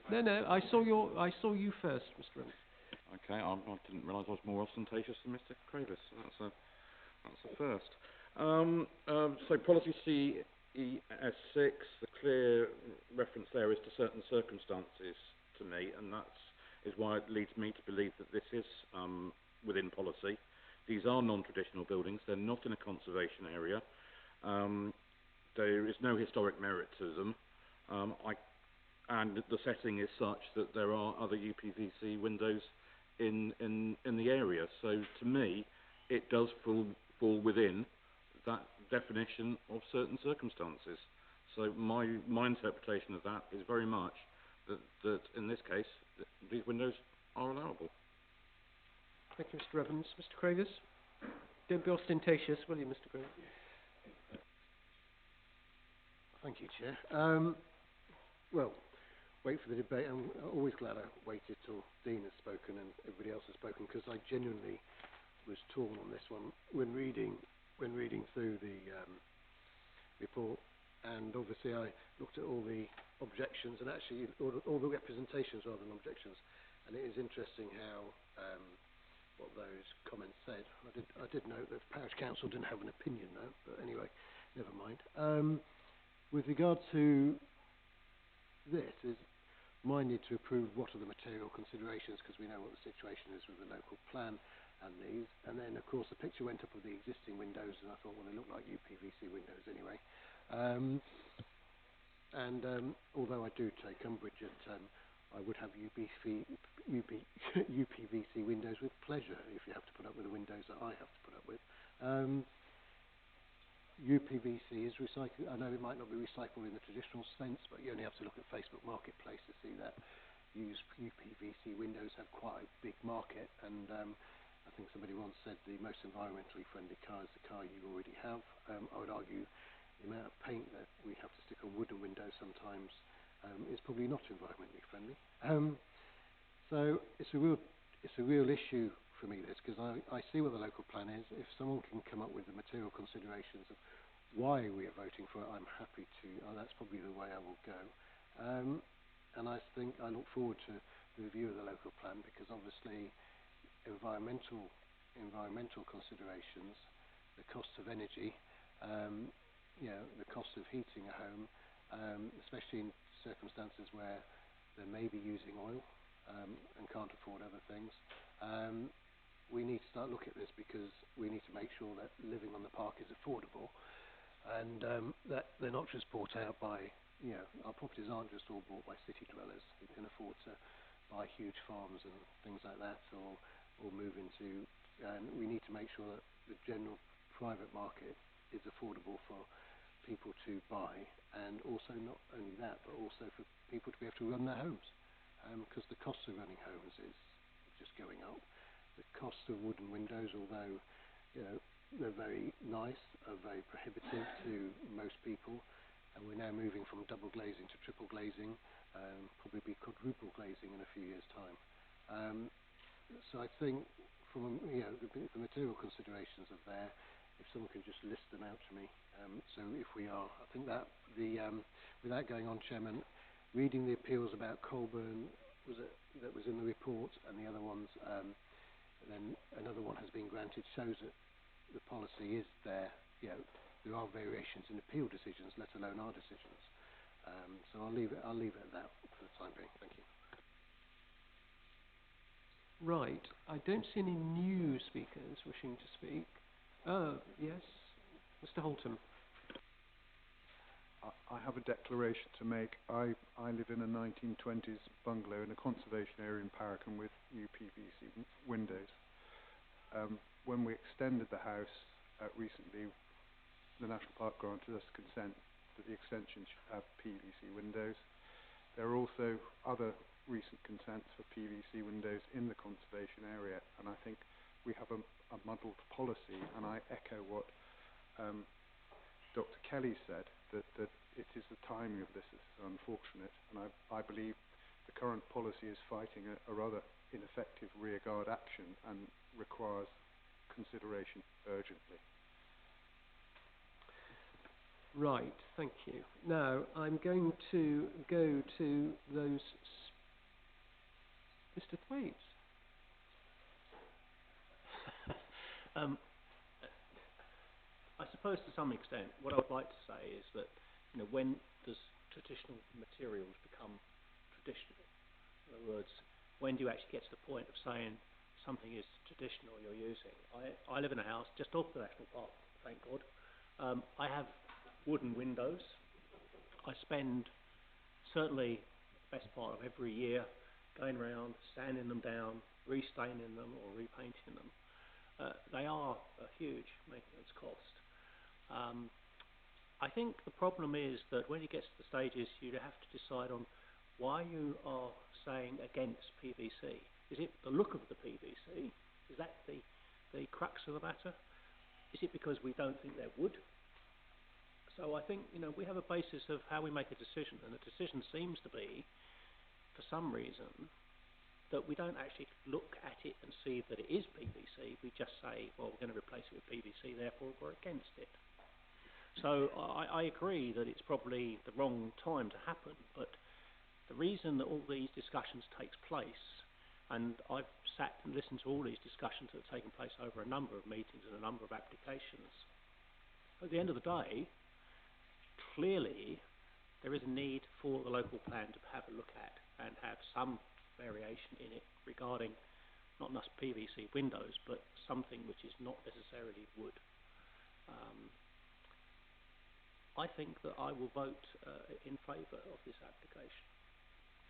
No, I saw you first, Mr. Evans.
Okay, I didn't realise I was more ostentatious than Mr. Kravis. So that's a first. So policy CES6, the clear reference there is to certain circumstances to me, and that is why it leads me to believe that this is within policy. These are non-traditional buildings. They're not in a conservation area. There is no historic merit to them. And the setting is such that there are other UPVC windows in the area. So to me, it does fall within that definition of certain circumstances. So my interpretation of that is very much that in this case, these windows are allowable.
Thank you, Mr. Evans. Mr. Kravis? Don't be ostentatious, will you, Mr. Kravis?
Thank you, Chair. Well, wait for the debate. I'm always glad I waited till Dean has spoken and everybody else has spoken, because I genuinely was torn on this one when reading through the report, and obviously I looked at all the objections and actually all the representations rather than objections, and it is interesting how what those comments said. I did note that the Parish Council didn't have an opinion though, but anyway, never mind. With regard to this, is my need to approve what are the material considerations, because we know what the situation is with the local plan and these, and then of course the picture went up of the existing windows, and I thought, well, they look like UPVC windows anyway. Although I do take umbrage at I would have UPVC windows with pleasure if you have to put up with the windows that I have to put up with. UPVC is recycled. I know it might not be recycled in the traditional sense, but you only have to look at Facebook Marketplace to see that used UPVC windows have quite a big market, and I think somebody once said the most environmentally friendly car is the car you already have. I would argue the amount of paint that we have to stick on wooden windows sometimes is probably not environmentally friendly. So it's a real issue for me, this, because I see what the local plan is. If someone can come up with the material considerations of why we are voting for it, I'm happy to. That's probably the way I will go. And I think I look forward to the review of the local plan, because obviously environmental considerations
the cost of energy, you know, the cost of heating a home, especially in circumstances where they may be using oil and can't afford other things. We need to start looking at this because we need to make sure that living on the park is affordable and that they're not just bought out by, you know, our properties aren't just all bought by city dwellers who can afford to buy huge farms and things like that, or move into, and we need to make sure that the general private market is affordable for people to buy, and also not only that, but also for people to be able to run their homes, because the cost of running homes is just going up. The cost of wooden windows, although, you know, they're very nice, are very prohibitive to most people, and we're now moving from double glazing to triple glazing, probably be quadruple glazing in a few years' time. So I think from, you know, the material considerations are there. If someone can just list them out to me. So if we are, I think that without going on, Chairman, reading the appeals about Colburn that was in the report, and the other ones, then another one has been granted, shows that the policy is there. You know, there are variations in appeal decisions, let alone our decisions. So I'll leave it at that for the time being. Thank you. Right. I don't see any new speakers wishing to speak. Yes, Mr. Holton.
I have a declaration to make. I live in a 1920s bungalow in a conservation area in Paracan with new PVC windows. When we extended the house recently, the National Park granted us consent that the extension should have PVC windows. There are also other recent consents for PVC windows in the conservation area, and I think we have a muddled policy, and I echo what Dr. Kelly said, that it is the timing of this is unfortunate, and I believe the current policy is fighting a rather ineffective rearguard action and requires consideration urgently.
Right, thank you. Now, I'm going to go to those... Mr. Thwaites.
I suppose to some extent, what I would like to say is that, you know, when does traditional materials become traditional? In other words, when do you actually get to the point of saying something is traditional you're using? I live in a house just off the National Park, thank God. I have wooden windows. I spend certainly the best part of every year going around, sanding them down, restaining them or repainting them. They are a huge maintenance cost. I think the problem is that when you get to the stages, you have to decide on why you are saying against PVC. Is it the look of the PVC? Is that the crux of the matter? Is it because we don't think they're wood? So I think, you know, we have a basis of how we make a decision, and the decision seems to be, for some reason, that we don't actually look at it and see that it is PVC. We just say, well, we're going to replace it with PVC, therefore we're against it. So I agree that it's probably the wrong time to happen, but the reason that all these discussions takes place, and I've sat and listened to all these discussions that have taken place over a number of meetings and a number of applications, at the end of the day, clearly there is a need for the local plan to have a look at and have some variation in it regarding not just PVC windows, but something which is not necessarily wood. I think that I will vote in favour of this application.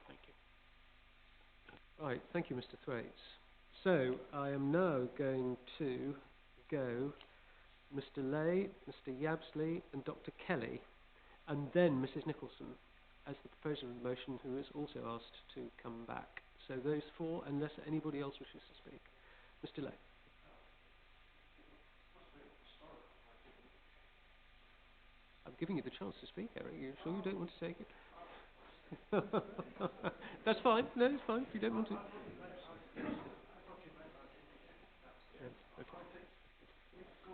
Thank you.
Right, thank you, Mr. Thwaites. So I am now going to go Mr. Lay, Mr. Yabsley and Dr. Kelly, and then Mrs. Nicholson as the proposer of the motion, who is also asked to come back. So those four, unless anybody else wishes to speak. Mr. Lay. I'm giving you the chance to speak, Eric. You sure you don't want to take it? That's fine. No, it's fine if you don't want to.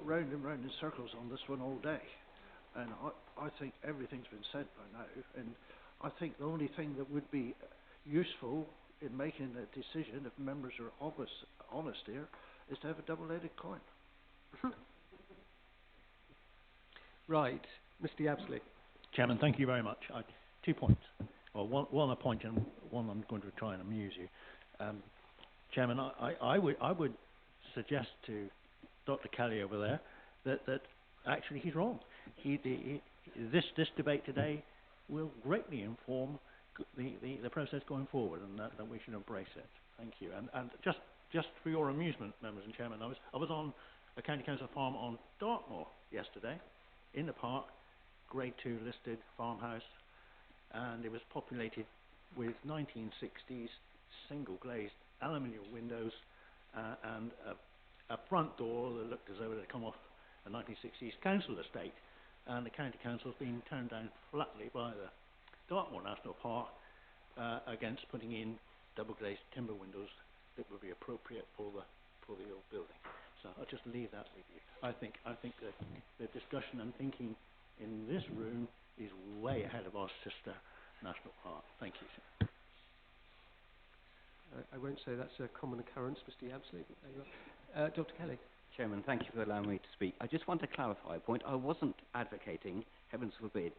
Round and round in circles on this one all day, and I think everything's been said by now, and I think the only thing that would be useful in making a decision, if members are honest here, is to have a double-headed coin.
Right, Mr. Yabsley.
Chairman, thank you very much. 2 points. Well, one a point and one I'm going to try and amuse you. Chairman, I would suggest to Dr. Kelly over there that actually he's wrong. This debate today will greatly inform the process going forward, and that we should embrace it. Thank you. And just for your amusement, members and chairman, I was on a county council farm on Dartmoor yesterday, in the park, Grade 2 listed farmhouse, and it was populated with 1960s single glazed aluminium windows and a front door that looked as though it had come off a 1960s council estate, and the county council's been turned down flatly by the Dartmoor National Park against putting in double glazed timber windows that would be appropriate for the old building. So I'll just leave that with you. I think that the discussion and thinking in this room is way ahead of our sister national park. Thank you, sir.
I won't say that's a common occurrence, Mr. Yabsley, but there you are. Dr. Kelly.
Chairman, thank you for allowing me to speak. I just want to clarify a point. I wasn't advocating, heaven forbid,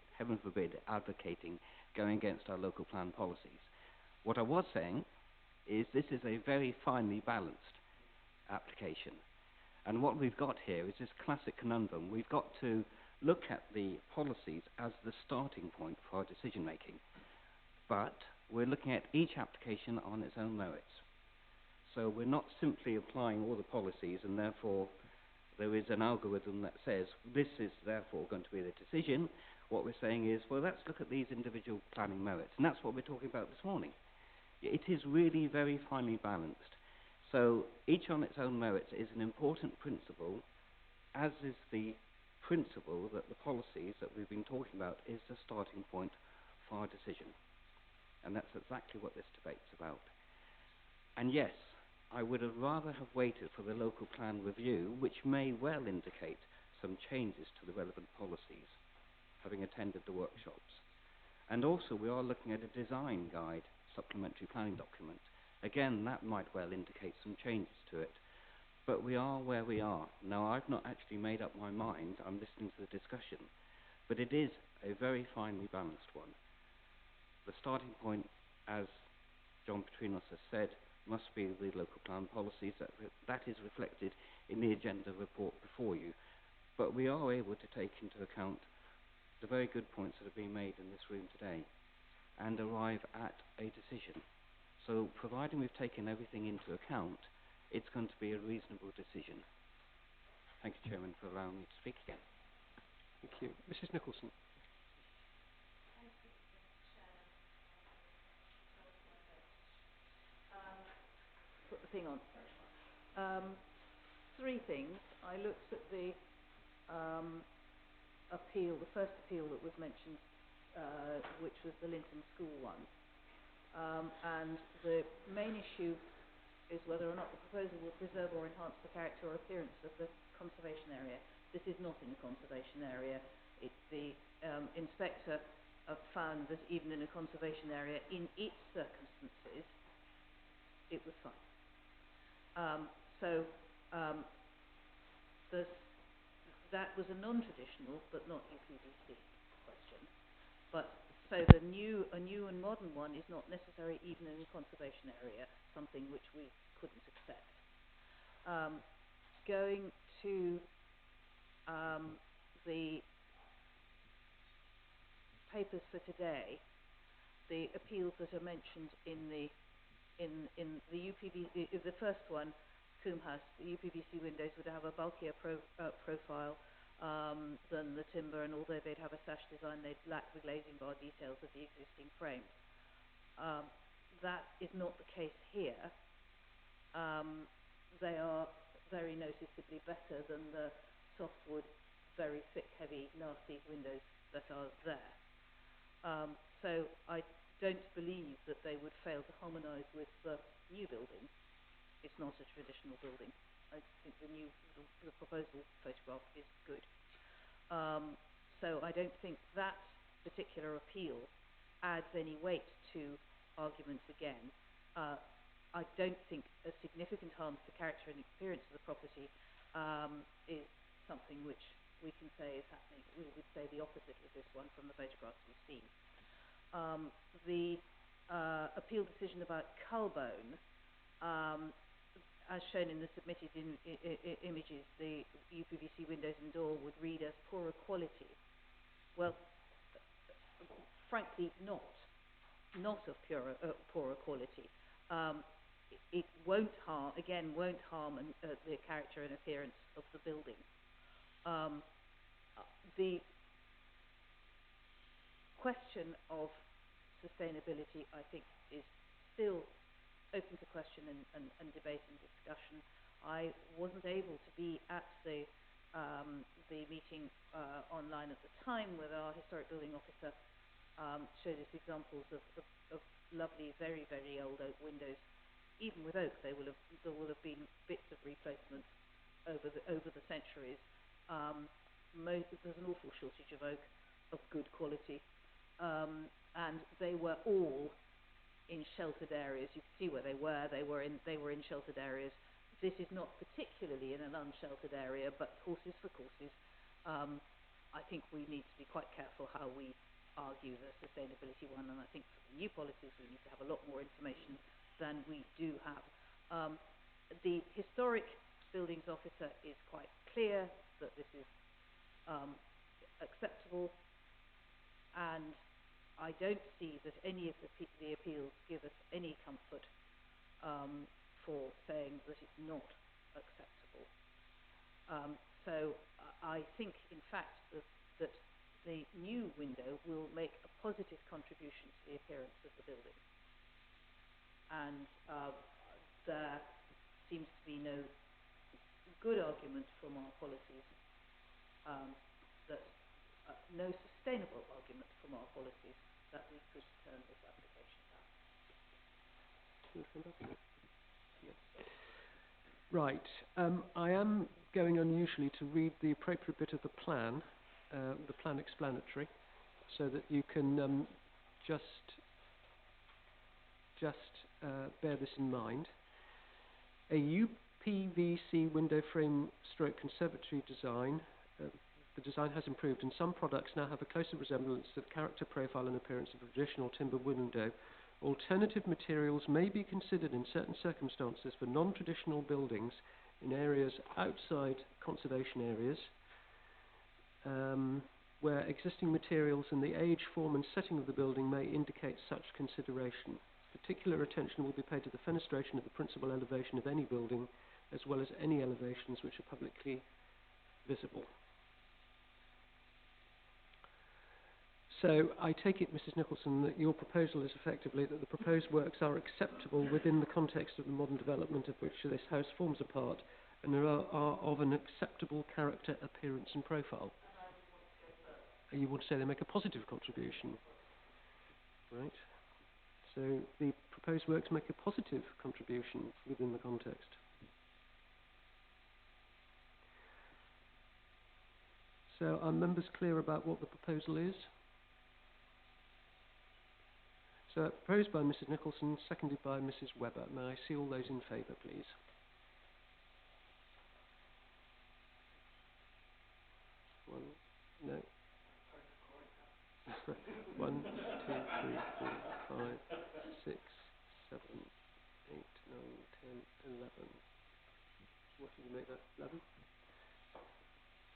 advocating going against our local plan policies. What I was saying is this is a very finely balanced application. And what we've got here is this classic conundrum. We've got to look at the policies as the starting point for our decision making. But we're looking at each application on its own merits. So we're not simply applying all the policies and therefore there is an algorithm that says this is therefore going to be the decision. What we're saying is, well, let's look at these individual planning merits. And that's what we're talking about this morning. It is really very finely balanced. So each on its own merits is an important principle, as is the principle that the policies that we've been talking about is the starting point for our decision. And that's exactly what this debate's about. And yes, I would have rather have waited for the local plan review, which may well indicate some changes to the relevant policies, having attended the workshops. And also we are looking at a design guide, supplementary planning document. Again, that might well indicate some changes to it. But we are where we are. Now, I've not actually made up my mind. I'm listening to the discussion. But it is a very finely balanced one. The starting point, as John Petrinos has said, must be the local plan policies. That is reflected in the agenda report before you. But we are able to take into account the very good points that have been made in this room today and arrive at a decision. So, providing we've taken everything into account, it's going to be a reasonable decision. Thank you, Chairman, for allowing me to speak again.
Thank you. Mrs. Nicholson.
Put the thing on. Three things. I looked at the appeal, the first appeal that was mentioned, which was the Linton School one. And the main issue is whether or not the proposal will preserve or enhance the character or appearance of the conservation area. This is not in a conservation area. The inspector found that even in a conservation area, in its circumstances, it was fine. That was a non-traditional but not UPVC question. But so a new and modern one is not necessary even in a conservation area, something which we couldn't accept. Going to the papers for today, the appeals that are mentioned in the UPVC, the first one, Coombe House, the UPVC windows would have a bulkier profile than the timber, and although they'd have a sash design, they'd lack the glazing bar details of the existing frames. That is not the case here. They are very noticeably better than the softwood, very thick, heavy, nasty windows that are there. So I don't believe that they would fail to harmonise with the new building. It's not a traditional building. I think the proposal photograph is good. So I don't think that particular appeal adds any weight to arguments again. I don't think a significant harm to the character and appearance of the property is something which we can say is happening. We would say the opposite with this one from the photographs we've seen. The appeal decision about Culbone, as shown in the submitted images, the UPVC windows and door would read as poorer quality. Well, frankly, not of poorer quality. It won't harm, the character and appearance of the building. The question of sustainability, I think, is still open to question and debate and discussion. I wasn't able to be at the meeting online at the time where our historic building officer showed us examples of lovely, very, very old oak windows. Even with oak, there will have been bits of replacement over the centuries. There's an awful shortage of oak of good quality, and they were all in sheltered areas. You can see where they were. They were in sheltered areas. This is not particularly in an unsheltered area, but horses for courses. I think we need to be quite careful how we argue the sustainability one, and I think for the new policies we need to have a lot more information than we do have. The historic buildings officer is quite clear that this is acceptable, and I don't see that any of the appeals give us any comfort for saying that it's not acceptable. So I think, in fact, that the new window will make a positive contribution to the appearance of the building. And there seems to be no good argument from our policies no sustainable argument from our policies that we could turn this application down.
Right. I am going unusually to read the appropriate bit of the plan explanatory, so that you can just bear this in mind. A UPVC window frame stroke conservatory design. The design has improved, and some products now have a closer resemblance to the character, profile and appearance of a traditional timber window. Alternative materials may be considered in certain circumstances for non-traditional buildings in areas outside conservation areas, where existing materials and the age, form and setting of the building may indicate such consideration. Particular attention will be paid to the fenestration of the principal elevation of any building, as well as any elevations which are publicly visible. So I take it, Mrs. Nicholson, that your proposal is effectively that the proposed works are acceptable within the context of the modern development of which this house forms a part, and are of an acceptable character, appearance and profile. You would say they make a positive contribution, right? So the proposed works make a positive contribution within the context. So are members clear about what the proposal is? So proposed by Mrs. Nicholson, seconded by Mrs. Webber. May I see all those in favour, please? One, no. 1, 2, 3, 4, 5, 6, 7, 8, 9, 10, 11. What did you make that? 11?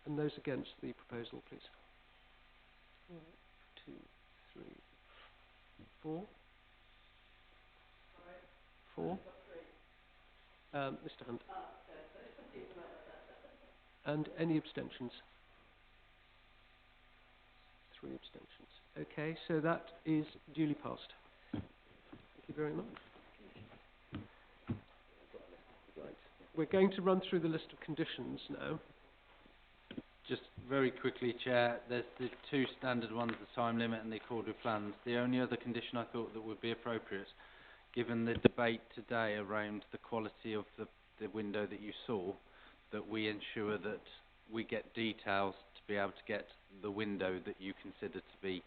And those against the proposal, please. 2, 3, 4. 4. Mr. Hunt. And any abstentions? 3 abstentions. Okay, so that is duly passed. Thank you very much. Right. We're going to run through the list of conditions now.
Just very quickly, Chair, there's the 2 standard ones, the time limit and the accord with plans. The only other condition I thought that would be appropriate, given the debate today around the quality of the window that you saw, that we ensure that we get details to be able to get the window that you consider to be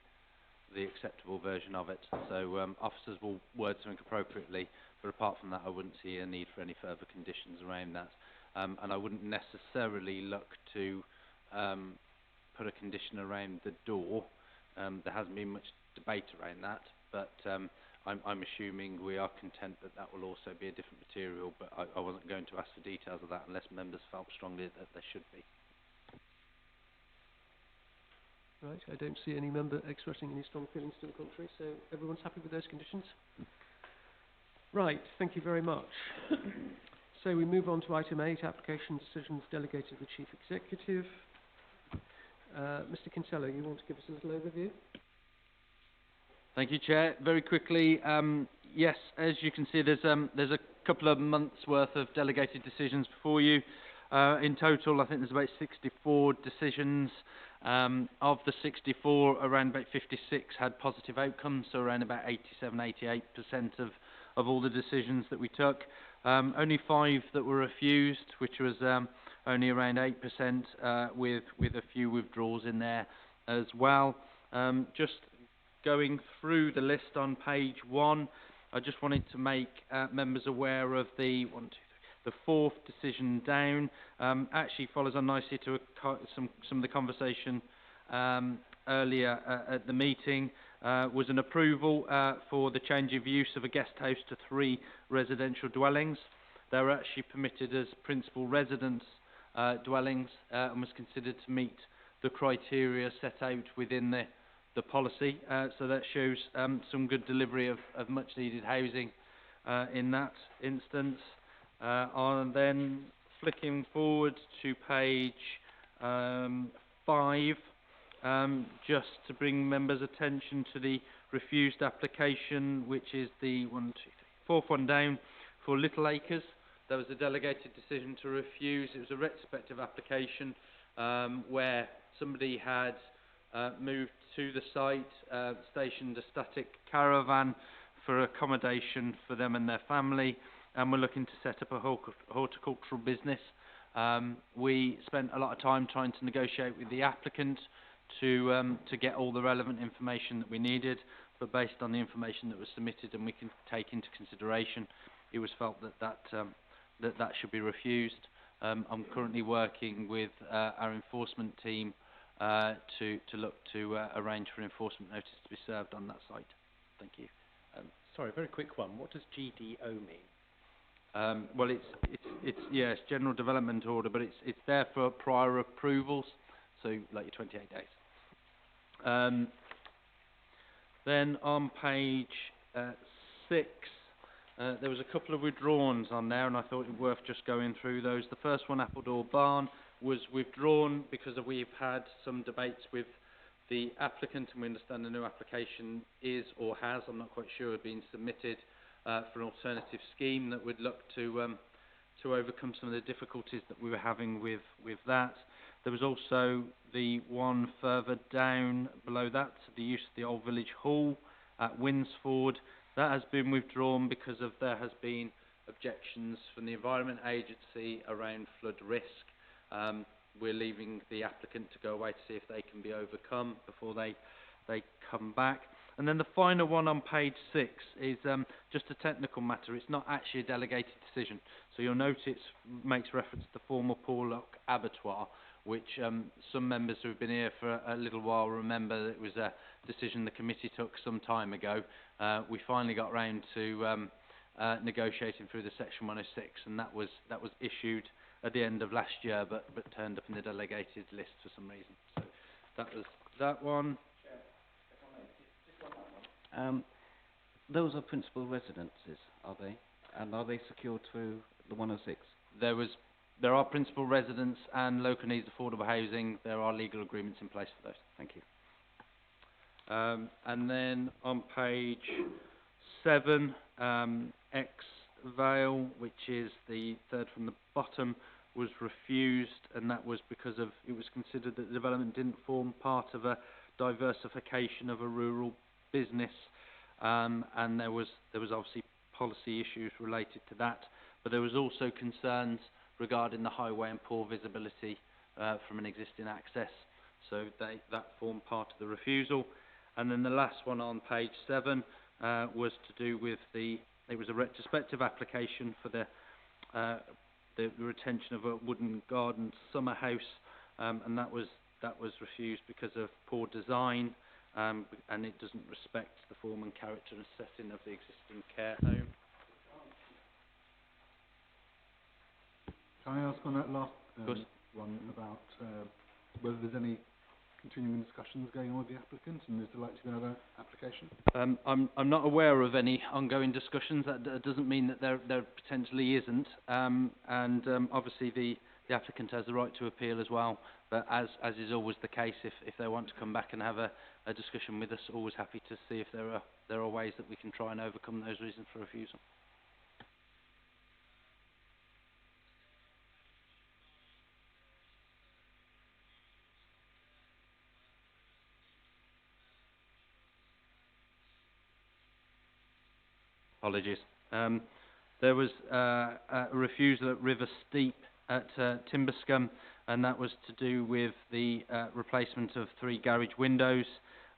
the acceptable version of it. So officers will word something appropriately, but apart from that I wouldn't see a need for any further conditions around that. And I wouldn't necessarily look to put a condition around the door. There hasn't been much debate around that, but I'm assuming we are content that that will also be a different material, but I wasn't going to ask for details of that unless members felt strongly that there should be.
Right, I don't see any member expressing any strong feelings to the contrary, so everyone's happy with those conditions? Right, thank you very much. So we move on to item 8, application decisions delegated to the Chief Executive. Mr Kinsella, you want to give us a little overview?
Thank you, Chair. Very quickly, yes, as you can see, there's a couple of months' worth of delegated decisions before you. In total, I think there's about 64 decisions. Of the 64, around about 56 had positive outcomes, so around about 87–88% of all the decisions that we took. Only 5 that were refused, which was only around 8%, with a few withdrawals in there as well. Just going through the list on page 1, I just wanted to make members aware of the the 4th decision down. Actually follows on nicely to some of the conversation earlier at the meeting. Was an approval for the change of use of a guest house to 3 residential dwellings. They were actually permitted as principal residence dwellings and was considered to meet the criteria set out within the policy. So that shows some good delivery of much needed housing in that instance. And then flicking forward to page 5, just to bring members' attention to the refused application, which is the 4th one down for Little Acres. There was a delegated decision to refuse. It was a retrospective application where somebody had moved to the site, stationed a static caravan for accommodation for them and their family, and we're looking to set up a horticultural business. We spent a lot of time trying to negotiate with the applicant to get all the relevant information that we needed, but based on the information that was submitted and we can take into consideration, it was felt that should be refused. I'm currently working with our enforcement team to look to arrange for enforcement notice to be served on that site. Thank you.
Sorry, very quick one. What does GDO mean?
Well, it's General Development Order, but it's there for prior approvals, so like your 28 days. Then on page 6, there was a couple of withdrawals on there, and I thought it worth just going through those. The first one, Appledore Barn, was withdrawn because we've had some debates with the applicant, and we understand the new application is or has, I'm not quite sure, been submitted for an alternative scheme that would look to overcome some of the difficulties that we were having with that. There was also the one further down below that, the use of the Old Village Hall at Winsford. That has been withdrawn because there has been objections from the Environment Agency around flood risk. We're leaving the applicant to go away to see if they can be overcome before they come back. And then the final one on page 6 is just a technical matter. It's not actually a delegated decision. So you'll note it makes reference to the former Porlock Abattoir, which some members who have been here for a little while remember that it was a decision the committee took some time ago. We finally got round to negotiating through the Section 106, and that was issued at the end of last year, but turned up in the delegated list for some reason. So that was that one.
Those are principal residences, are they? And are they secured through the 106?
There are principal residence and local needs affordable housing. There are legal agreements in place for those.
Thank you.
And then on page 7, X-Vale, which is the third from the bottom, was refused, and that was because it was considered that the development didn't form part of a diversification of a rural business, and there was obviously policy issues related to that, but there was also concerns regarding the highway and poor visibility from an existing access, so that formed part of the refusal. And then the last one on page 7 was to do with it was a retrospective application for the retention of a wooden garden summer house, and that was that was refused because of poor design, and it doesn't respect the form and character and setting of the existing care home.
Can I ask on that last one about whether there's any continuing discussions going on with the applicant, and is there likely to be another application?
I'm not aware of any ongoing discussions. That doesn't mean that there potentially isn't. Obviously the applicant has the right to appeal as well. But as is always the case, if they want to come back and have a discussion with us, always happy to see if there are ways that we can try and overcome those reasons for refusal. Apologies. There was a refusal at River Steep at Timberscombe, and that was to do with the replacement of 3 garage windows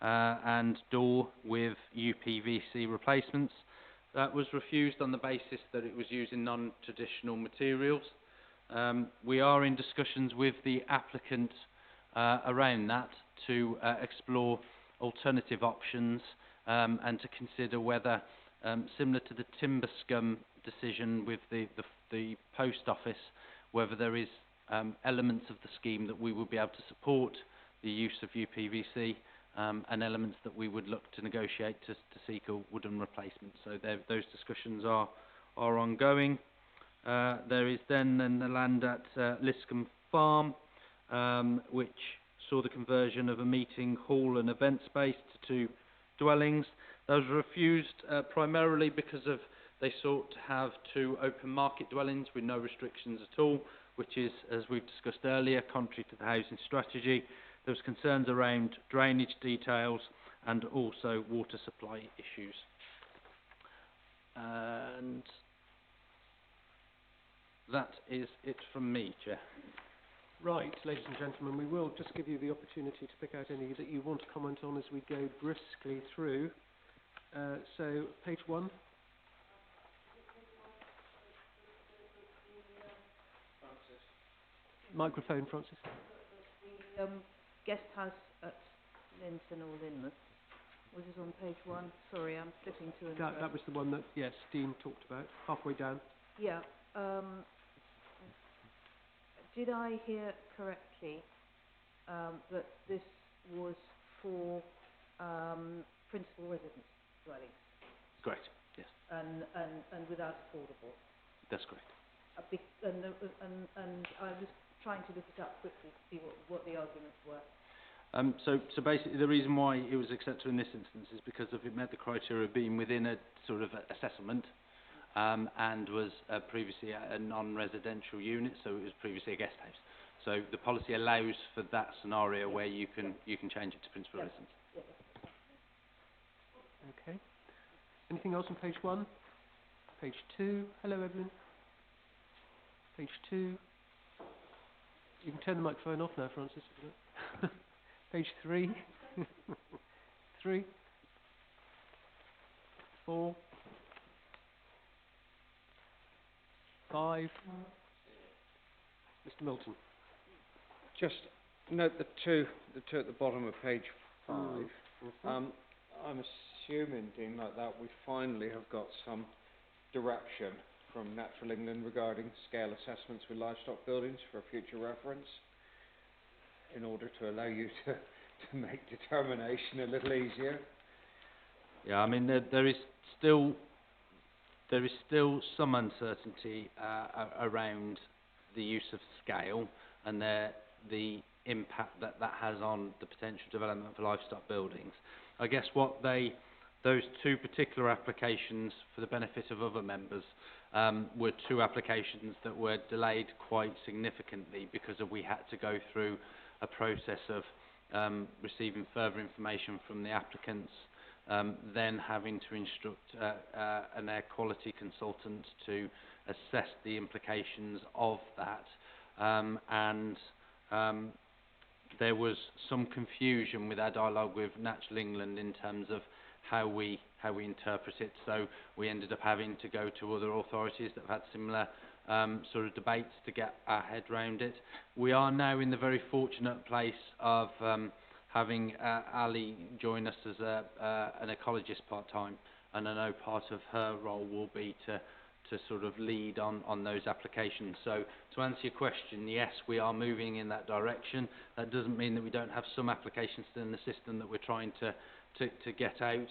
and door with UPVC replacements. That was refused on the basis that it was using non-traditional materials. We are in discussions with the applicant around that to explore alternative options and to consider whether similar to the Timberscombe decision with the post office, whether there is elements of the scheme that we would be able to support the use of UPVC and elements that we would look to negotiate to seek a wooden replacement. So those discussions are ongoing. There is then the land at Liscombe Farm, which saw the conversion of a meeting hall and event space to 2 dwellings. Those were refused primarily because of they sought to have 2 open market dwellings with no restrictions at all, which is, as we've discussed earlier, contrary to the housing strategy. There was concerns around drainage details and also water supply issues. And that is it from me, Chair.
Right, ladies and gentlemen, we will just give you the opportunity to pick out any that you want to comment on as we go briskly through. So, page 1. Microphone, Francis.
The guest house at Linton or Lynmouth, was it on page 1? Sorry, I'm flipping to and fro.
That was the one that, yes, Dean talked about, halfway down.
Yeah. Did I hear correctly that this was for principal residence dwellings?
Correct, yes.
And without affordable?
That's correct.
And I was trying to look it up quickly to see what the arguments were.
So basically the reason why it was accepted in this instance is because of it met the criteria of being within a sort of a settlement and was previously a non-residential unit, so it was previously a guest house. So the policy allows for that scenario where you can change it to principal residence.
Okay. Anything else on page 1? Page 2. Hello, Evelyn. Page 2. You can turn the microphone off now, Francis. Page 3. 3. 4. 5. Mr. Milton.
Just note the two at the bottom of page 5. I'm assuming, Dean, like that, we finally have got some direction from Natural England regarding scale assessments with livestock buildings for future reference, in order to allow you to make determination a little easier.
Yeah, I mean there is still some uncertainty around the use of scale and the impact that has on the potential development for livestock buildings. I guess those 2 particular applications, for the benefit of other members, were 2 applications that were delayed quite significantly because we had to go through a process of receiving further information from the applicants, then having to instruct an air quality consultant to assess the implications of that, and there was some confusion with our dialogue with Natural England in terms of how we interpret it. So we ended up having to go to other authorities that have had similar sort of debates to get our head round it. We are now in the very fortunate place of having Ali join us as an ecologist part-time, and I know part of her role will be to sort of lead on those applications. So to answer your question, yes, we are moving in that direction. That doesn't mean that we don't have some applications still in the system that we're trying to get out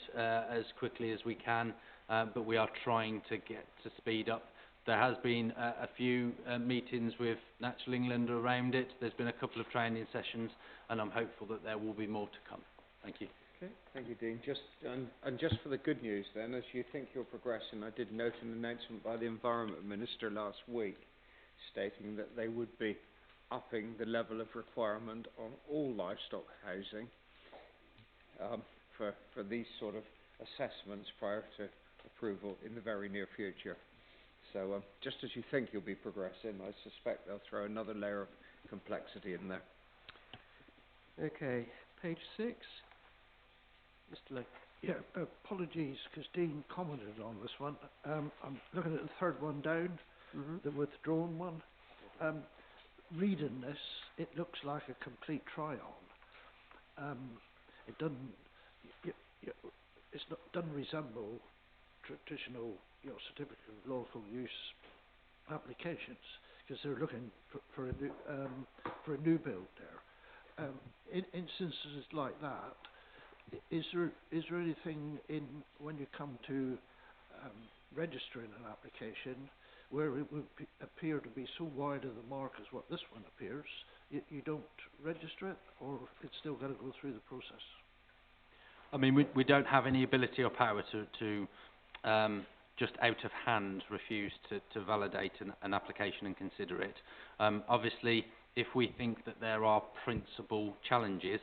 as quickly as we can, but we are trying to get to speed up. There has been a few meetings with Natural England around it. There's been a couple of training sessions, and I'm hopeful that there will be more to come. Thank you.
Okay, thank you, Dean. And just for the good news then, as you think you're progressing, I did note an announcement by the Environment Minister last week stating that they would be upping the level of requirement on all livestock housing for these sort of assessments prior to approval in the very near future. So just as you think you'll be progressing, I suspect they'll throw another layer of complexity in there.
Okay, page 6. Mr. Lake.
Yeah, apologies, because Dean commented on this one. I'm looking at the third one down, the withdrawn one. Reading this, it looks like a complete try-on. It doesn't, doesn't resemble traditional, certificate of lawful use applications, because they're looking for a new build there. In instances like that, is there anything in when you come to registering an application where it would appear to be so wide of the mark as what this one appears, you don't register it, or it's still got to go through the process?
I mean, we don't have any ability or power to just out of hand refuse to validate an application and consider it. Obviously, if we think that there are principal challenges,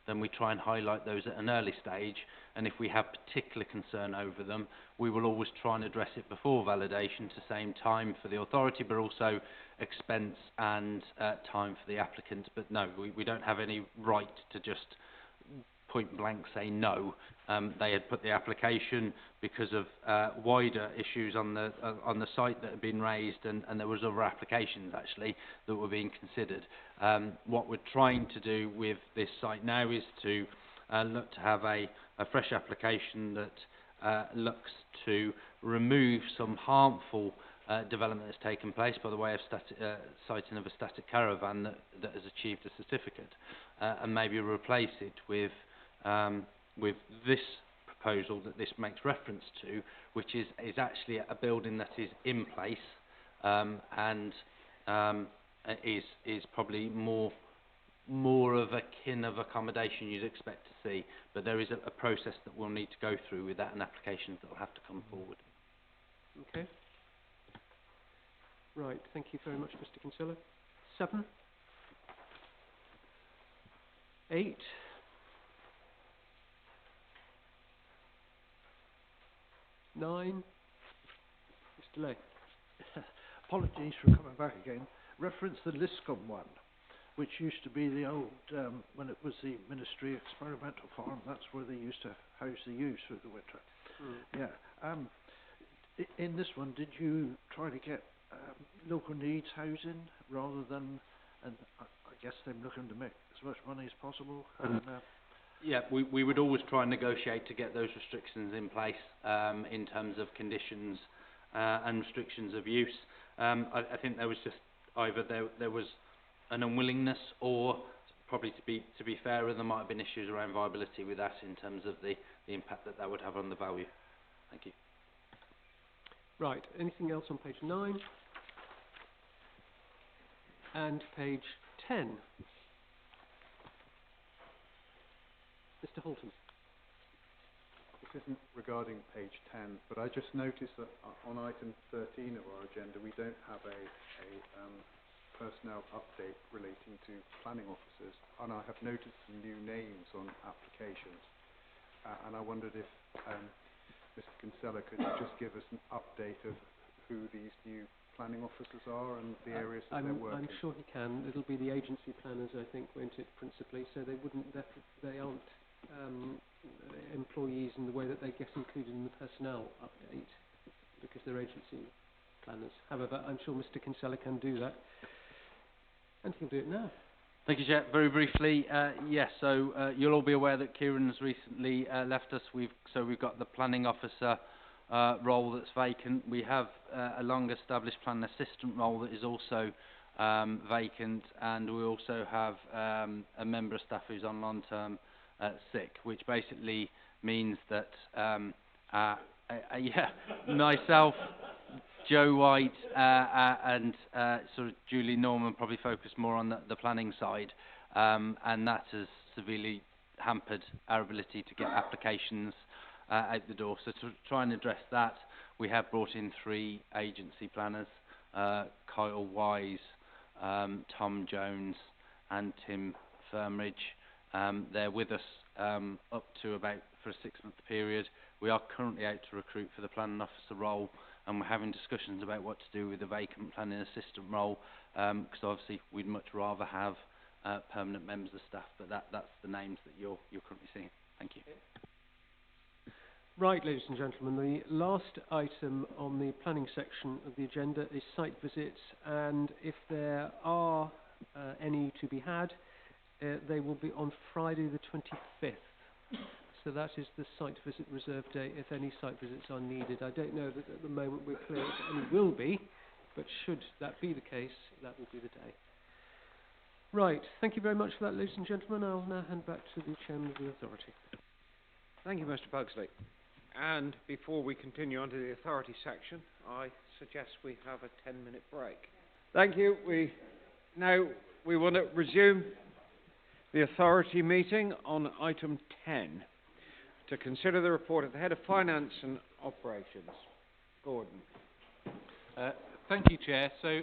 then we try and highlight those at an early stage, and if we have particular concern over them, we will always try and address it before validation to save time for the authority, but also expense and time for the applicant. But no, we don't have any right to just point blank say no. They had put the application because of wider issues on the site that had been raised, and there was other applications actually that were being considered. What we're trying to do with this site now is to look to have a fresh application that looks to remove some harmful development that's taken place by the way of siting of a static caravan that has achieved a certificate, and maybe replace it with this proposal that this makes reference to, which is actually a building that is in place and is probably more of a kin of accommodation you'd expect to see. But there is a process that we'll need to go through with that, and applications that will have to come forward.
Okay. Right, thank you very much, Mr. Kinsella. 7. 8. 9. Mr. Lay.
Apologies for coming back again. Reference the Liscombe one, which used to be the old, when it was the Ministry Experimental Farm, that's where they used to house the ewes through the winter. Yeah. In this one, did you try to get local needs housing rather than, and I guess them looking to make as much money as possible?
Yeah, we would always try and negotiate to get those restrictions in place in terms of conditions and restrictions of use. I think there was just either there was an unwillingness, or probably to be fairer, there might have been issues around viability with that in terms of the impact that would have on the value. Thank you.
Right, anything else on page 9? And page 10. Mr. Holton.
This isn't regarding page 10, but I just noticed that on item 13 of our agenda, we don't have a personnel update relating to planning officers, and I have noticed some new names on applications, and I wondered if Mr. Kinsella could just give us an update of who these new planning officers are and the areas that they're working.
I'm sure he can. It'll be the agency planners, I think, won't it, principally, so they aren't employees in the way that they get included in the personnel update, because they're agency planners. However, I'm sure Mr Kinsella can do that. And he can do it now.
Thank you, Chair. Very briefly, yes, so you'll all be aware that Kieran has recently left us. We've got the planning officer role that's vacant. We have a long-established planning assistant role that is also vacant, and we also have a member of staff who's on long-term sick, which basically means that myself, Joe White and sort of Julie Norman probably focus more on the planning side, and that has severely hampered our ability to get applications out the door. So to try and address that, we have brought in 3 agency planners, Kyle Wise, Tom Jones and Tim Firmridge. They're with us up to about for a 6-month period. We are currently out to recruit for the planning officer role, and we're having discussions about what to do with the vacant planning assistant role, because obviously we'd much rather have permanent members of staff, but that's the names that you're currently seeing. Thank you.
Right, ladies and gentlemen, the last item on the planning section of the agenda is site visits, and if there are any to be had, they will be on Friday the 25th. So that is the site visit reserve day if any site visits are needed. I don't know that at the moment we're clear if any will be, but should that be the case, that will be the day. Right, thank you very much for that, ladies and gentlemen. I'll now hand back to the Chairman of the Authority.
Thank you, Mr Pugsley. And before we continue on to the authority section, I suggest we have a 10-minute break. Thank you. We want to resume the authority meeting on item 10 to consider the report of the Head of Finance and Operations. Gordon.
Thank you, Chair. So,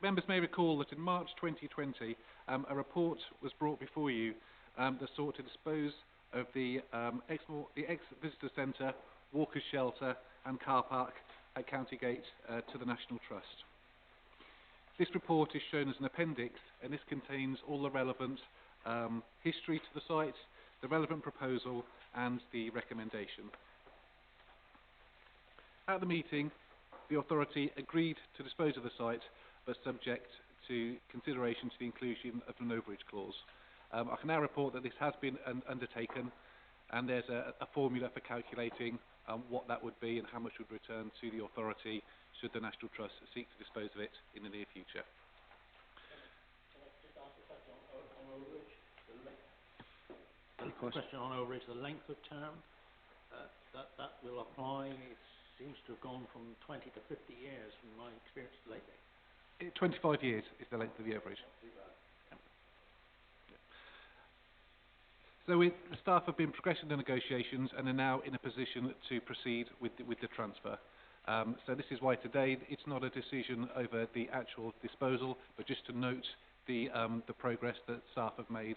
members may recall that in March 2020, a report was brought before you that sought to dispose of the ex-visitor centre, Walker's Shelter and car park at County Gate to the National Trust. This report is shown as an appendix, and this contains all the relevant history to the site, the relevant proposal and the recommendation. At the meeting, the authority agreed to dispose of the site, but subject to consideration to the inclusion of an overage clause. I can now report that this has been undertaken, and there's a formula for calculating what that would be and how much would return to the authority should the National Trust seek to dispose of it in the near future.
Question on overage, the length of term that will apply seems to have gone from 20 to 50 years from my experience lately.
25 years is the length of the overage. So the staff have been progressing the negotiations and are now in a position to proceed with the transfer. So this is why today it's not a decision over the actual disposal, but just to note the progress that staff have made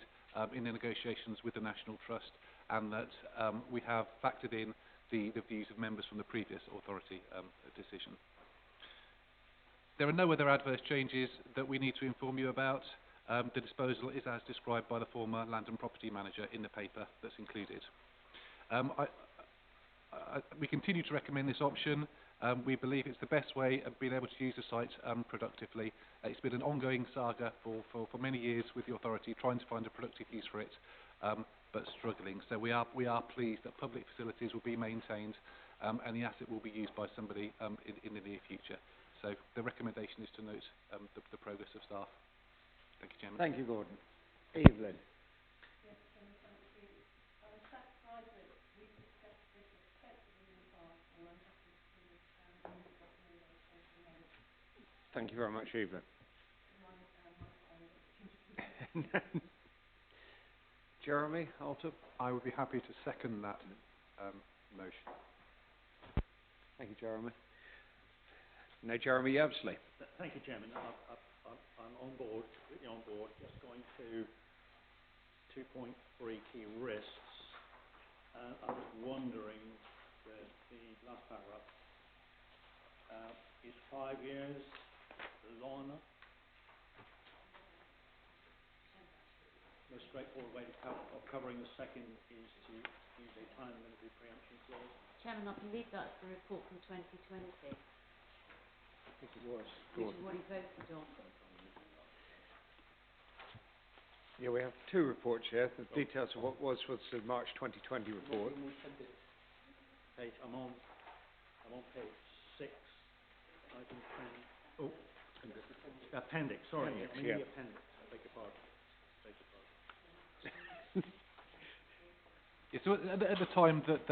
in the negotiations with the National Trust, and that we have factored in the views of members from the previous authority decision. There are no other adverse changes that we need to inform you about. The disposal is as described by the former Land and Property Manager in the paper that's included. We continue to recommend this option. We believe it's the best way of being able to use the site productively. It's been an ongoing saga for many years with the authority trying to find a productive use for it, but struggling. So we are pleased that public facilities will be maintained and the asset will be used by somebody in the near future. So the recommendation is to note the progress of staff. Thank you, Chairman.
Thank you, Gordon. Evelyn.
Yes, thank you. I'm satisfied that we've discussed this extensively in the past, and I'm happy to move the recommendation made.
Thank you very much, Evelyn. Jeremy Alton.
I would be happy to second that motion.
Thank you, Jeremy. Now, Jeremy Yabsley.
Thank you, Chairman. I'm on board, completely on board. Just going to 2.3 key risks. I was wondering, the last paragraph, is 5 years long enough? The straightforward way of covering the second is to use a time-limited preemption clause.
Chairman, I believe that's the report from 2020.
think it was.
Which is what he voted on.
Yeah, we have two reports here. The details of what was the March 2020 report.
I'm on page 6, item 10. Oh, appendix, sorry.
Appendix,
I mean
yeah.
the appendix. I beg your pardon.
Yeah, so at the time that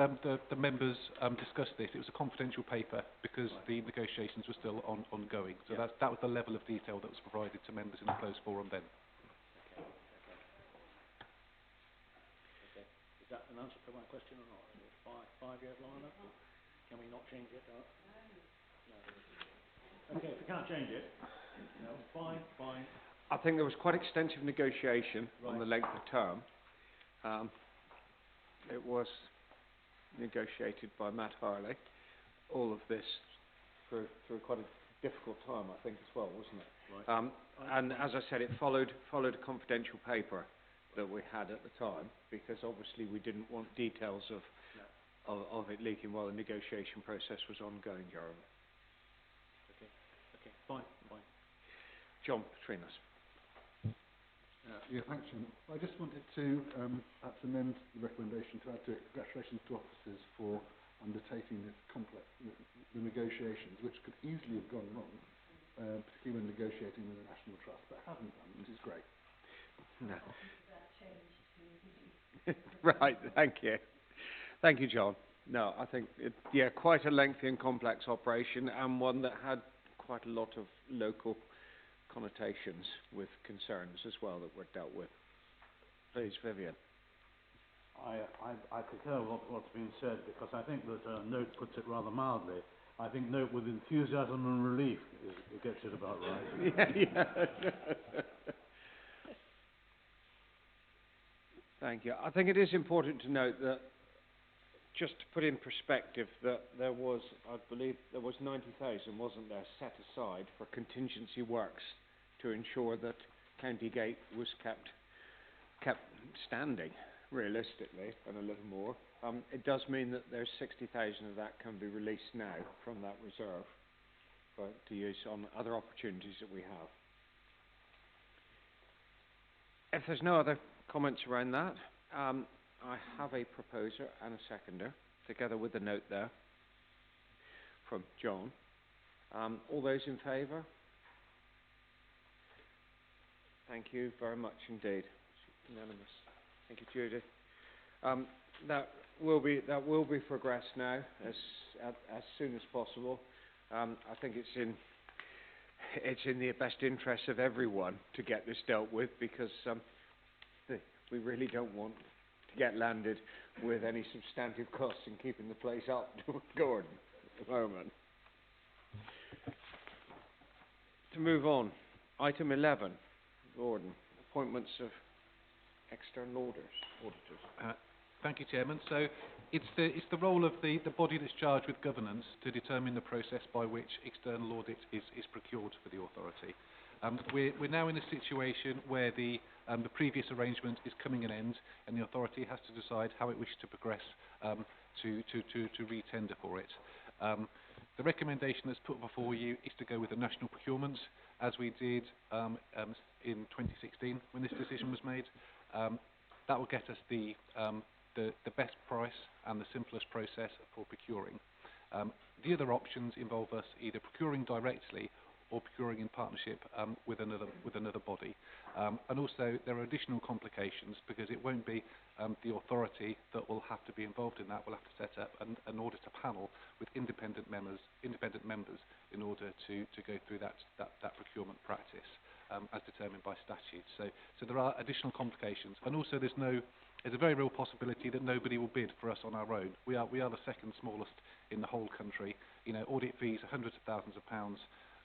the members discussed this, it was a confidential paper because the negotiations were still ongoing. So that was the level of detail that was provided to members in the closed forum then.
Okay. Is that an answer to my question or not? Is it five-year long enough? Or can we not change it? No. Okay, if we can't change it, no, fine.
I think there was quite extensive negotiation on the length of term. It was negotiated by Matt Harley. All of this through quite a difficult time, I think, as well, wasn't it?
Right.
And as I said, it followed a confidential paper that we had at the time, because obviously we didn't want details of it leaking while the negotiation process was ongoing, Jeremy.
Okay, fine.
John Petrinas.
Yeah, thanks, Jim. I just wanted to perhaps amend the recommendation to add to it congratulations to officers for undertaking this complex the negotiations, which could easily have gone wrong, particularly when negotiating with the National Trust, but haven't done, which is great.
No. Right, thank you. Thank you, John. No, I think, quite a lengthy and complex operation, and one that had quite a lot of local connotations with concerns as well that were dealt with. Please, Vivian.
I concur with what's been said, because I think that Note puts it rather mildly. I think Note with enthusiasm and relief it gets it about right.
Yeah. Thank you. I think it is important to note that, just to put in perspective, that there was, I believe, 90,000, wasn't there, set aside for contingency works to ensure that County Gate was kept standing, realistically, and a little more. It does mean that there's 60,000 of that can be released now from that reserve to use on other opportunities that we have. If there's no other comments around that, I have a proposer and a seconder, together with the note there from John. All those in favour? Thank you very much indeed. It's unanimous. Thank you, Judy. That will be progressed now as soon as possible. I think it's in the best interest of everyone to get this dealt with, because we really don't want to get landed with any substantive costs in keeping the place up going at the moment. To move on, item 11, Gordon, appointments of external auditors.
Thank you, Chairman. So it's the role of the body that's charged with governance to determine the process by which external audit is procured for the authority. We're now in a situation where the previous arrangement is coming an end, and the authority has to decide how it wishes to progress to re-tender for it. The recommendation that's put before you is to go with the national procurement, as we did in 2016 when this decision was made. That will get us the best price and the simplest process for procuring. The other options involve us either procuring directly or procuring in partnership with another body. And also there are additional complications, because it won't be the authority that will have to be involved in that. We'll have to set up an auditor panel with independent members in order to go through that procurement practice as determined by statute. So there are additional complications, and also there's a very real possibility that nobody will bid for us on our own. We are the second smallest in the whole country. You know, audit fees are hundreds of thousands of pounds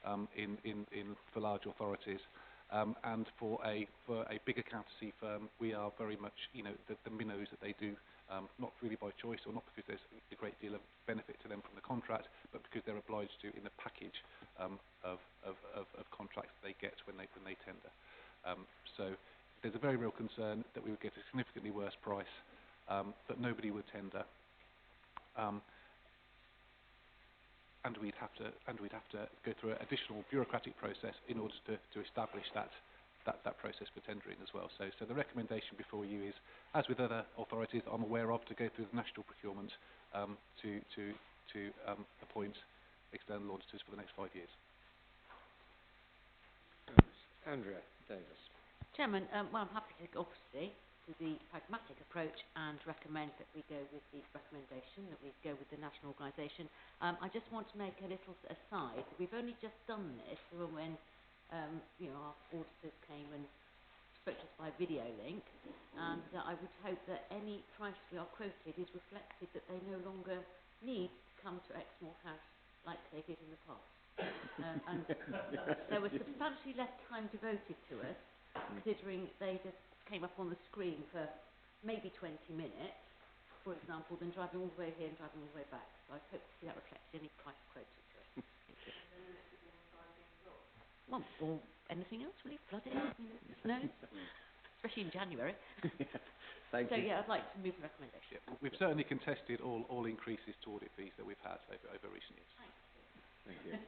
for large authorities, and for a big accountancy firm, we are very much, you know, the minnows that they do, not really by choice, or not because there's a great deal of benefit to them from the contract, but because they're obliged to in the package of contracts they get when they tender. So there's a very real concern that we would get a significantly worse price, but nobody would tender. and we'd have to go through an additional bureaucratic process in order to establish that process for tendering as well. So the recommendation before you is, as with other authorities I'm aware of, to go through the national procurement to appoint external auditors for the next 5 years.
Andrea Davis.
Chairman, well, I'm happy to go, obviously, to the pragmatic approach and recommend that we go with the recommendation, that we go with the national organisation. I just want to make a little aside. We've only just done this when our auditors came and spoke to us by video link, and I would hope that any price we are quoted is reflected that they no longer need to come to Exmoor House like they did in the past. And there was substantially less time devoted to us, considering they just came up on the screen for maybe 20 minutes, for example, than driving all the way here and driving all the way back. So I hope to see that reflected in any price quoted to us. Well, or anything else, really? Flooding, snow, especially in January.
Thank you.
So yeah, I'd like to move the recommendation.
Yeah, we've certainly contested all increases to audit fees that we've had over recent years.
Thank you.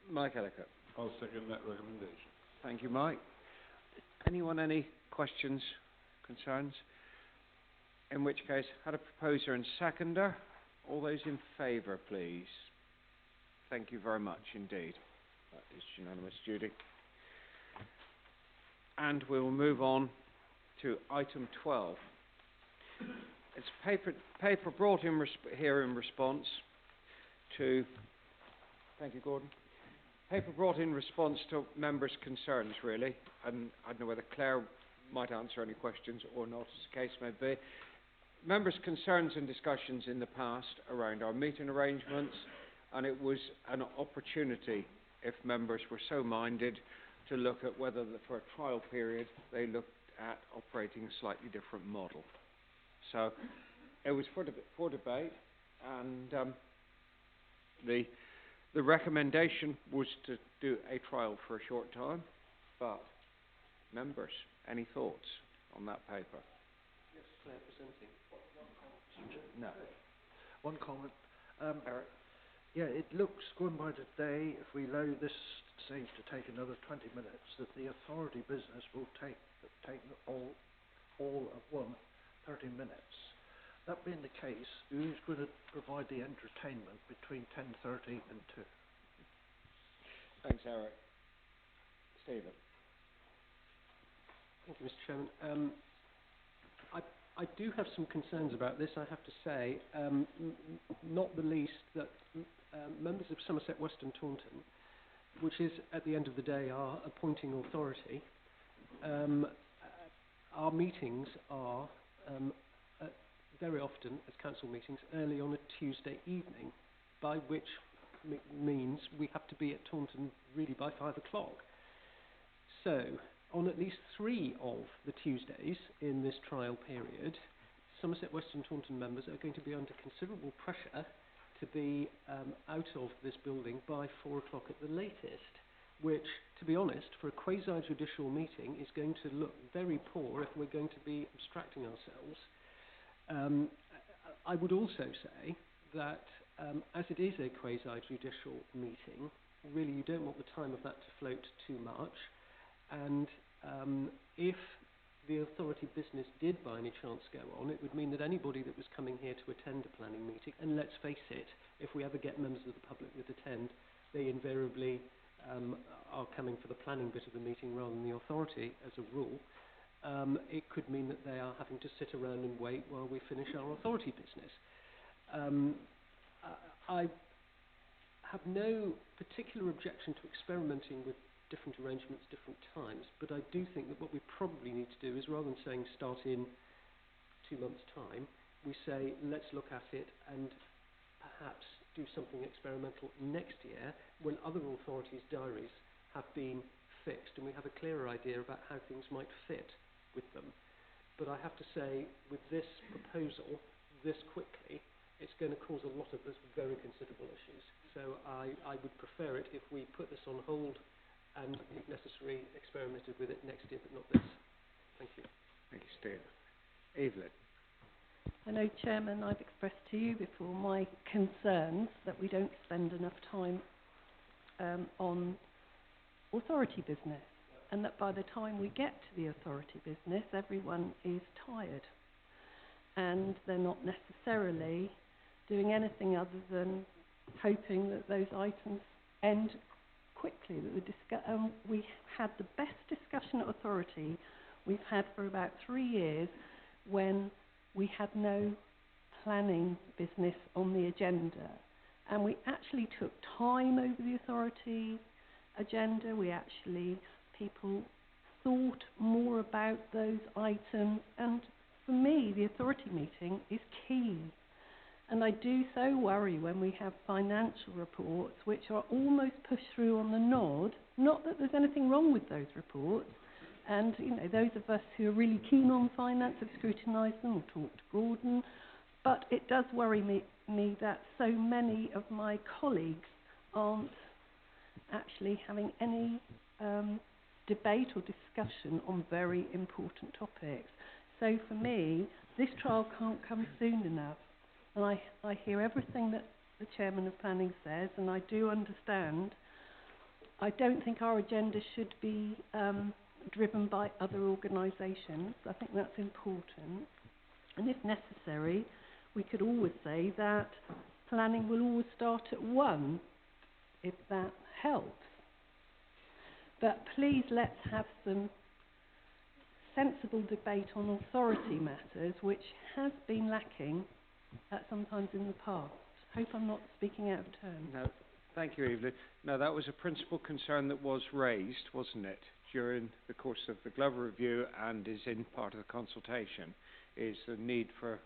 Mike Ellicott.
I'll second that recommendation.
Thank you, Mike. Anyone, any questions, concerns? In which case, had a proposer and seconder. All those in favour, please. Thank you very much indeed. That is unanimous, Judy. And we will move on to item 12. It's paper brought in here in response to... Thank you, Gordon. Paper brought in response to members' concerns, really. And I don't know whether Claire might answer any questions or not, as the case may be. Members' concerns and discussions in the past around our meeting arrangements, and it was an opportunity, if members were so minded, to look at whether, for a trial period, they looked at operating a slightly different model. So it was for debate, and the recommendation was to do a trial for a short time. But members, any thoughts on that paper?
Yes, Claire presenting. One comment.
No.
One comment.
Eric?
Yeah, it looks, going by today, if we allow this, say, to take another 20 minutes, that the authority business will take all of 30 minutes. That being the case, who's going to provide the entertainment between 10:30 and 2?
Thanks, Eric. Stephen?
Thank you, Mr. Chairman. I do have some concerns about this, I have to say, not the least that members of Somerset West and Taunton, which is at the end of the day our appointing authority, our meetings are very often, as council meetings, early on a Tuesday evening, by which means we have to be at Taunton really by 5 o'clock. So, on at least 3 of the Tuesdays in this trial period, Somerset West and Taunton members are going to be under considerable pressure to be out of this building by 4 o'clock at the latest, which, to be honest, for a quasi-judicial meeting is going to look very poor if we're going to be abstracting ourselves. I would also say that as it is a quasi-judicial meeting, really you don't want the time of that to float too much, and if the authority business did by any chance go on, it would mean that anybody that was coming here to attend a planning meeting, and let's face it, if we ever get members of the public that attend, they invariably are coming for the planning bit of the meeting rather than the authority as a rule, it could mean that they are having to sit around and wait while we finish our authority business. I have no particular objection to experimenting with different arrangements, different times, but I do think that what we probably need to do is, rather than saying start in 2 months' time, we say let's look at it and perhaps do something experimental next year when other authorities' diaries have been fixed and we have a clearer idea about how things might fit with them. But I have to say, with this proposal, this quickly, it's going to cause a lot of very considerable issues. So I would prefer it if we put this on hold and, if necessary, experimented with it next year, but not this. Thank you.
Thank you, Steve. Evelyn?
I know, Chairman, I've expressed to you before my concerns that we don't spend enough time on authority business, and that by the time we get to the authority business, everyone is tired, and they're not necessarily doing anything other than hoping that those items end quickly. That we had the best discussion at authority we've had for about 3 years, when we had no planning business on the agenda, and we actually took time over the authority agenda. People thought more about those items, and for me the authority meeting is key. And I do so worry when we have financial reports which are almost pushed through on the nod. Not that there's anything wrong with those reports, and those of us who are really keen on finance have scrutinised them or talked to Gordon, but it does worry me that so many of my colleagues aren't actually having any debate or discussion on very important topics. So for me, this trial can't come soon enough. And I hear everything that the Chairman of Planning says, and I do understand. I don't think our agenda should be driven by other organisations. I think that's important. And if necessary, we could always say that planning will always start at 1, if that helps. But please let's have some sensible debate on authority matters, which has been lacking sometimes in the past. Hope I'm not speaking out of turn.
No, thank you, Evelyn. No, that was a principal concern that was raised, wasn't it, during the course of the Glover review, and is in part of the consultation, is the need for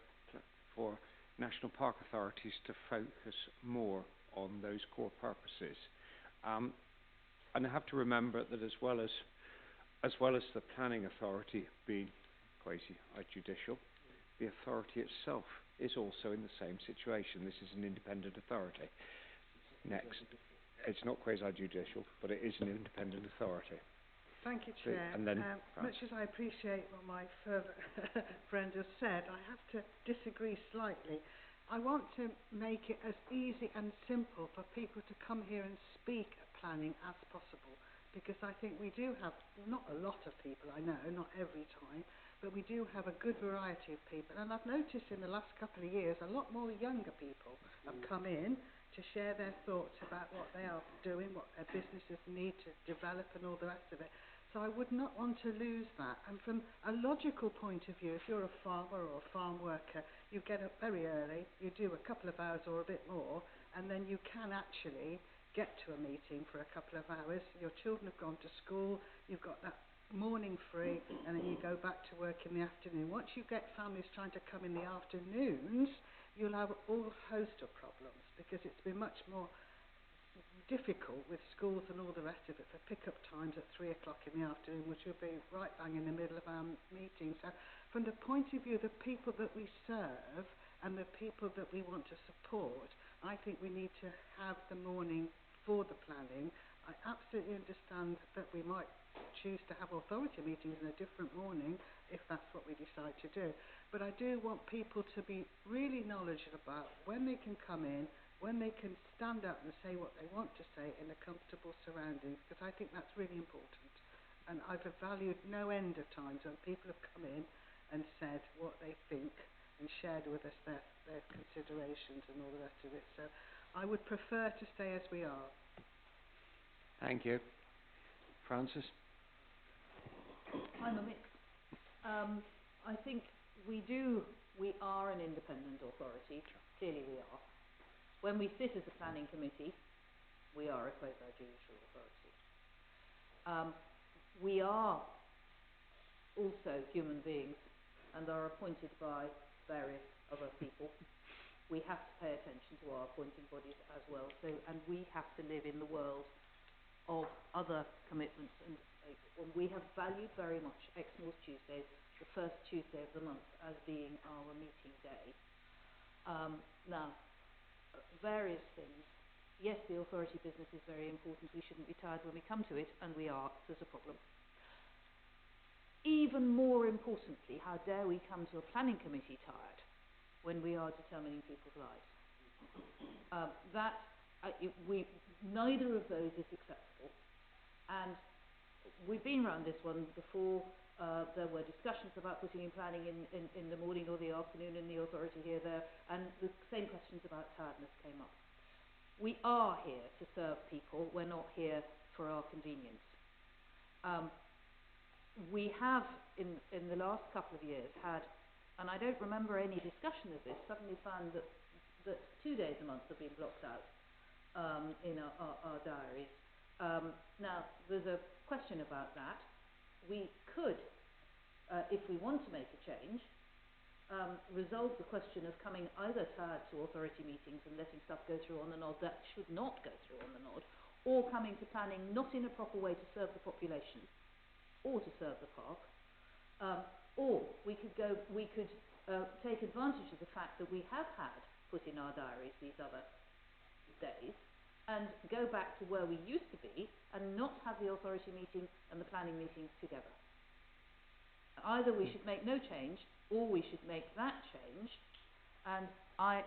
national park authorities to focus more on those core purposes. And I have to remember that as well as the planning authority being quasi-judicial, the authority itself is also in the same situation. This is an independent authority. Next, it's not quasi-judicial, but it is an independent authority.
Thank you, Chair.
And then,
much as I appreciate what my further friend has said, I have to disagree slightly. I want to make it as easy and simple for people to come here and speak at planning as possible, because I think we do have, not a lot of people, I know, not every time, but we do have a good variety of people. And I've noticed in the last couple of years a lot more younger people have come in to share their thoughts about what they are doing, what their businesses need to develop and all the rest of it. So I would not want to lose that. And from a logical point of view, if you're a farmer or a farm worker, you get up very early, you do a couple of hours or a bit more, and then you can actually get to a meeting for a couple of hours. Your children have gone to school, you've got that morning free, and then you go back to work in the afternoon. Once you get families trying to come in the afternoons, you'll have all host of problems, because it's been much more difficult with schools and all the rest of it for pick-up times at 3 o'clock in the afternoon, which will be right bang in the middle of our meeting. So from the point of view of the people that we serve and the people that we want to support, I think we need to have the morning for the planning. I absolutely understand that we might choose to have authority meetings in a different morning if that's what we decide to do. But I do want people to be really knowledgeable about when they can come in, when they can stand up and say what they want to say in a comfortable surroundings, because I think that's really important. And I've valued no end of times when people have come in and said what they think and shared with us their considerations and all the rest of it. So I would prefer to stay as we are.
Thank you. Francis?
I'm a mix. I think we are an independent authority. Clearly we are. When we sit as a planning committee, we are a quasi-judicial authority. We are also human beings and are appointed by various other people. We have to pay attention to our appointing bodies as well. And we have to live in the world of other commitments. And we have valued very much Exmoor's Tuesdays, the first Tuesday of the month, as being our meeting day. Now, various things. Yes, the authority business is very important. We shouldn't be tired when we come to it, and we are. There's a problem. Even more importantly, how dare we come to a planning committee tired? when we are determining people's lives. Neither of those is acceptable. And we've been around this one before. There were discussions about putting in planning in the morning or the afternoon in the authority here, there, and the same questions about tiredness came up. We are here to serve people. We're not here for our convenience. We have, in the last couple of years, had, and I don't remember any discussion of this, suddenly found that 2 days a month have been blocked out in our diaries. Now, there's a question about that. We could, if we want to make a change, resolve the question of coming either tired to authority meetings and letting stuff go through on the nod that should not go through on the nod, or coming to planning not in a proper way to serve the population or to serve the park, or we could take advantage of the fact that we have had put in our diaries these other days and go back to where we used to be and not have the authority meeting and the planning meetings together. Either we should make no change, or we should make that change, and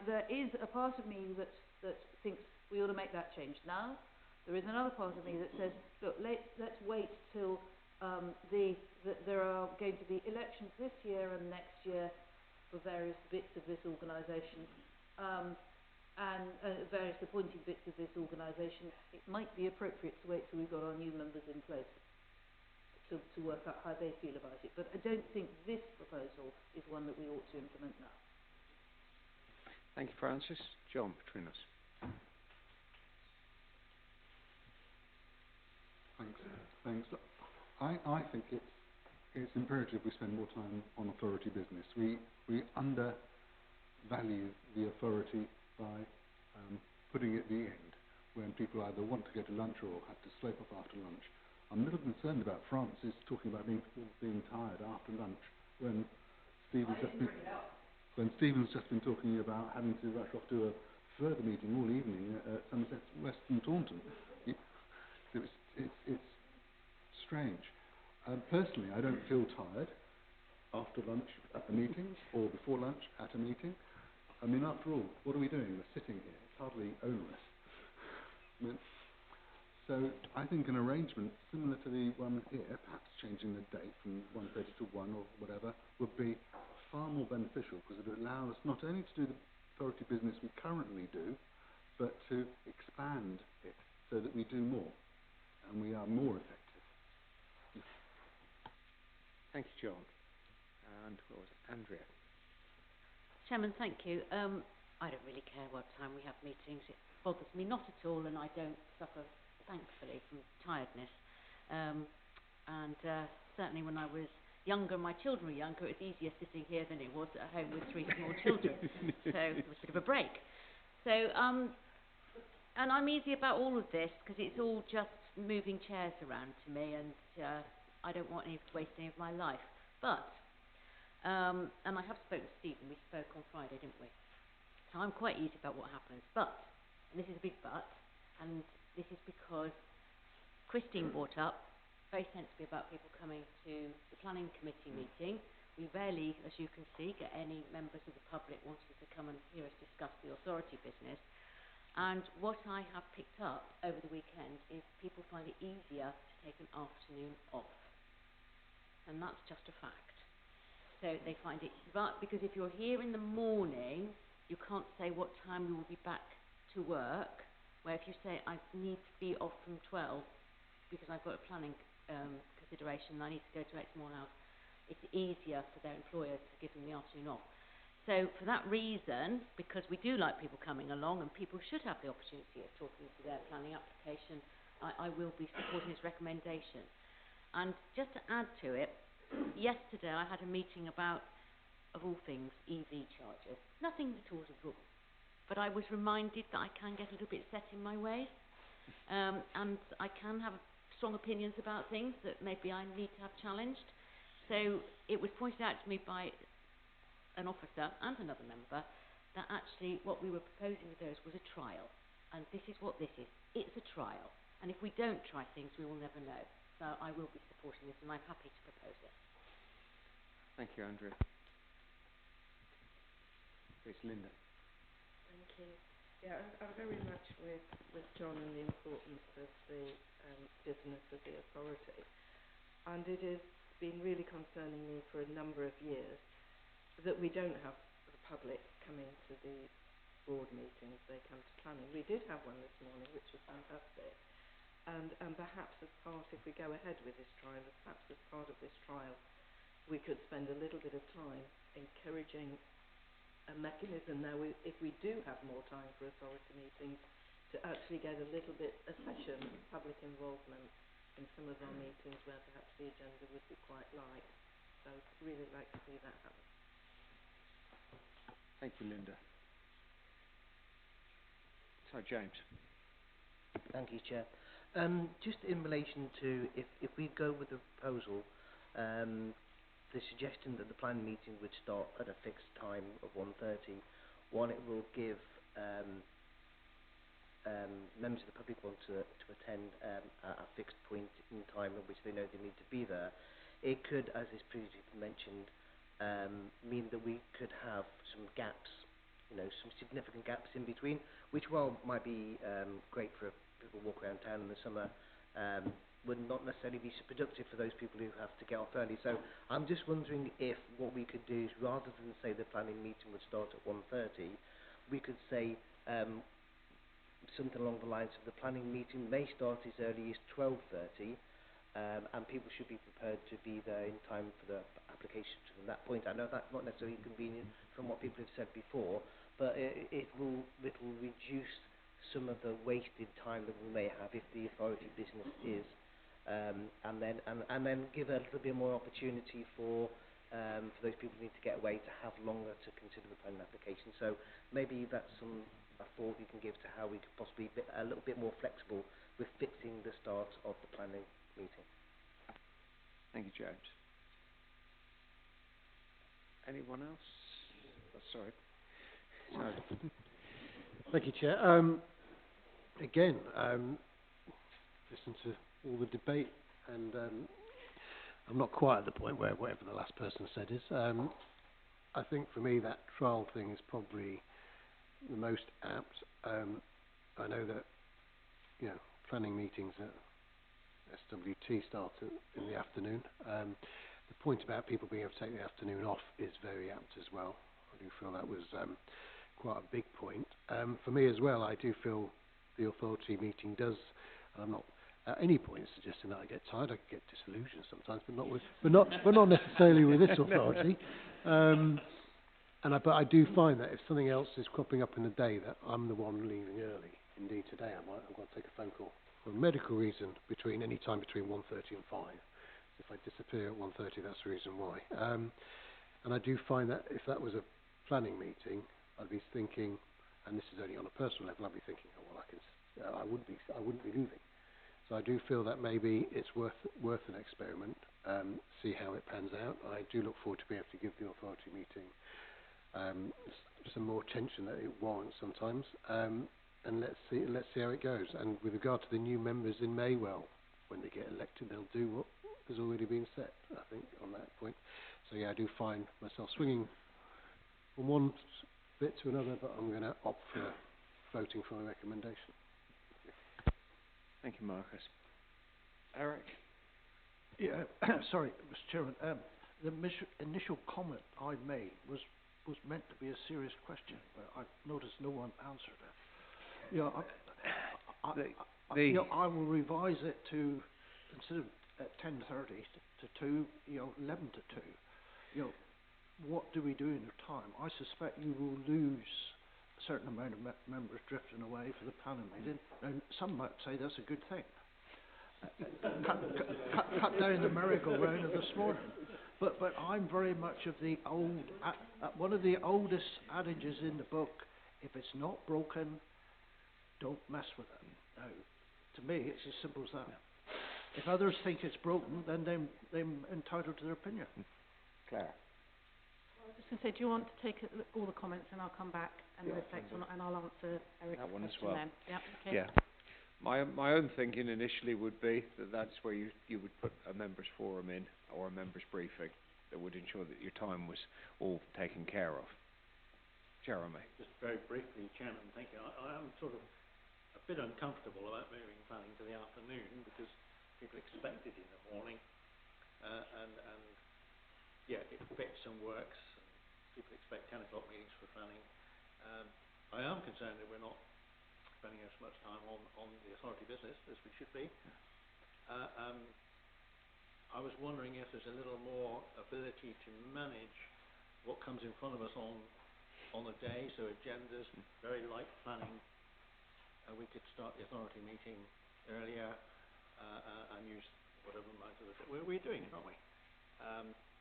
there is a part of me that thinks we ought to make that change now. There is another part of me that says, look, let's wait till there are going to be elections this year and next year for various bits of this organisation, and various appointed bits of this organisation. It might be appropriate to wait till we've got our new members in place to work out how they feel about it. But I don't think this proposal is one that we ought to implement now.
Thank you, Francis. John, between us.
Thanks. I think it's imperative we spend more time on authority business. We undervalue the authority by putting it at the end, when people either want to go to lunch or have to slope off after lunch. I'm a little concerned about Francis talking about being tired after lunch when Stephen's just been talking about having to rush off to a further meeting all evening at Somerset West and Taunton. It's strange. Personally, I don't feel tired after lunch at a meeting or before lunch at a meeting. I mean, after all, what are we doing? We're sitting here. It's hardly onerous. So I think an arrangement similar to the one here, perhaps changing the date from 1:30 to 1 or whatever, would be far more beneficial, because it would allow us not only to do the authority business we currently do, but to expand it so that we do more and we are more effective.
Thank you, John. And what was it? Andrea.
Chairman, thank you. I don't really care what time we have meetings. It bothers me not at all, and I don't suffer, thankfully, from tiredness. Certainly when I was younger, my children were younger, it was easier sitting here than it was at home with 3 small children. So it was a bit of a break. So, and I'm easy about all of this because it's all just moving chairs around to me, and I don't want to waste any of my life. But, and I have spoken to Stephen, we spoke on Friday, didn't we? So I'm quite easy about what happens. But, and this is a big but, and this is because Christine brought up very sensibly about people coming to the planning committee meeting. We rarely, as you can see, get any members of the public wanting to come and hear us discuss the authority business. And what I have picked up over the weekend is people find it easier to take an afternoon off. And that's just a fact. So they find it, right, because if you're here in the morning, you can't say what time you will be back to work, where if you say, I need to be off from 12 because I've got a planning consideration and I need to go to X more hours, it's easier for their employers to give them the afternoon off. So for that reason, because we do like people coming along and people should have the opportunity of talking to their planning application, I will be supporting this recommendation. And just to add to it, yesterday I had a meeting about, of all things, EV chargers. Nothing at all to rule. But I was reminded that I can get a little bit set in my ways, and I can have strong opinions about things that maybe I need to have challenged. So it was pointed out to me by an officer and another member that actually what we were proposing with those was a trial. And this is what this is. It's a trial. And if we don't try things, we will never know. So I will be supporting this, and I'm happy to propose it.
Thank you, Andrea. It's Linda.
Thank you. Yeah, I'm very much with John and the importance of the business of the authority. And it has been really concerning me for a number of years that we don't have the public coming to these board meetings. They come to planning. We did have one this morning, which was fantastic. And perhaps as part, if we go ahead with this trial, perhaps as part of this trial, we could spend a little bit of time encouraging a mechanism now, if we do have more time for authority meetings, to actually get a little bit, a session of public involvement in some of our meetings where perhaps the agenda would be quite light. So I'd really like to see that happen.
Thank you, Linda. So, James.
Thank you, Chair. Just in relation to if we go with the proposal, the suggestion that the planning meeting would start at a fixed time of 1:30, one, it will give members of the public want to attend at a fixed point in time at which they know they need to be there. It could, as is previously mentioned, mean that we could have some gaps, some significant gaps in between, which while might be great for people who walk around town in the summer, would not necessarily be so productive for those people who have to get off early. So I'm just wondering if what we could do is, rather than say the planning meeting would start at 1:30, we could say something along the lines of the planning meeting may start as early as 12:30, and people should be prepared to be there in time for the application from that point. I know that's not necessarily convenient from what people have said before, but it will reduce some of the wasted time that we may have if the authority business is, and then give a little bit more opportunity for those people who need to get away to have longer to consider the planning application. So maybe that's a thought you can give to how we could possibly be a little bit more flexible with fixing the start of the planning meeting.
Thank you, James. Anyone else? Oh, sorry. So.
Thank you, Chair. Again, listen to all the debate, and I'm not quite at the point where whatever the last person said is. I think for me that trial thing is probably the most apt. I know that planning meetings at SWT start in the afternoon. The point about people being able to take the afternoon off is very apt as well. I do feel that was quite a big point. For me as well, I do feel the authority meeting does, and I'm not at any point suggesting that I get tired. I get disillusioned sometimes, but not necessarily with this authority. But I do find that if something else is cropping up in the day, that I'm the one leaving early. Indeed, today I'm going to take a phone call for a medical reason any time between 1:30 and 5. So if I disappear at 1:30, that's the reason why. And I do find that if that was a planning meeting, I'd be thinking, and this is only on a personal level, I'd be thinking, I wouldn't be leaving. So I do feel that maybe it's worth an experiment, see how it pans out. I do look forward to being able to give the authority meeting some more attention that it warrants sometimes, and let's see how it goes. And with regard to the new members in May, well, when they get elected, they'll do what has already been set, I think, on that point. So yeah, I do find myself swinging from one bit to another, but I'm going to opt for voting for a recommendation.
Thank you, Marcus. Eric?
Yeah, sorry, Mr. Chairman. The initial comment I made was meant to be a serious question, but I noticed no one answered it. I will revise it to, instead of at 10:30 to 2, 11 to 2. What do we do in the time? I suspect you will lose a certain amount of members drifting away for the planning meeting. And some might say that's a good thing. Cut down the merry-go-round of this morning. But I'm very much of the old, one of the oldest adages in the book: if it's not broken, don't mess with it. Now, to me, it's as simple as that. If others think it's broken, then they're entitled to their opinion.
Claire.
I was just going to say, do you want to take all the comments and I'll come back and reflect on it, and I'll answer Eric's
that one
question
as well.
then? Yeah, okay.
Yeah. My own thinking initially would be that that's where you would put a members' forum in, or a members' briefing, that would ensure that your time was all taken care of. Jeremy.
Just very briefly, Chairman, thank you. I am sort of a bit uncomfortable about moving planning to the afternoon because people expect it in the morning, and yeah, it fits and works. And people expect 10 o'clock meetings for planning. I am concerned that we're not spending as much time on the authority business as we should be. I was wondering if there's a little more ability to manage what comes in front of us on the day, so agendas, very light planning. We could start the authority meeting earlier and use whatever amount of the... We're doing it, aren't we?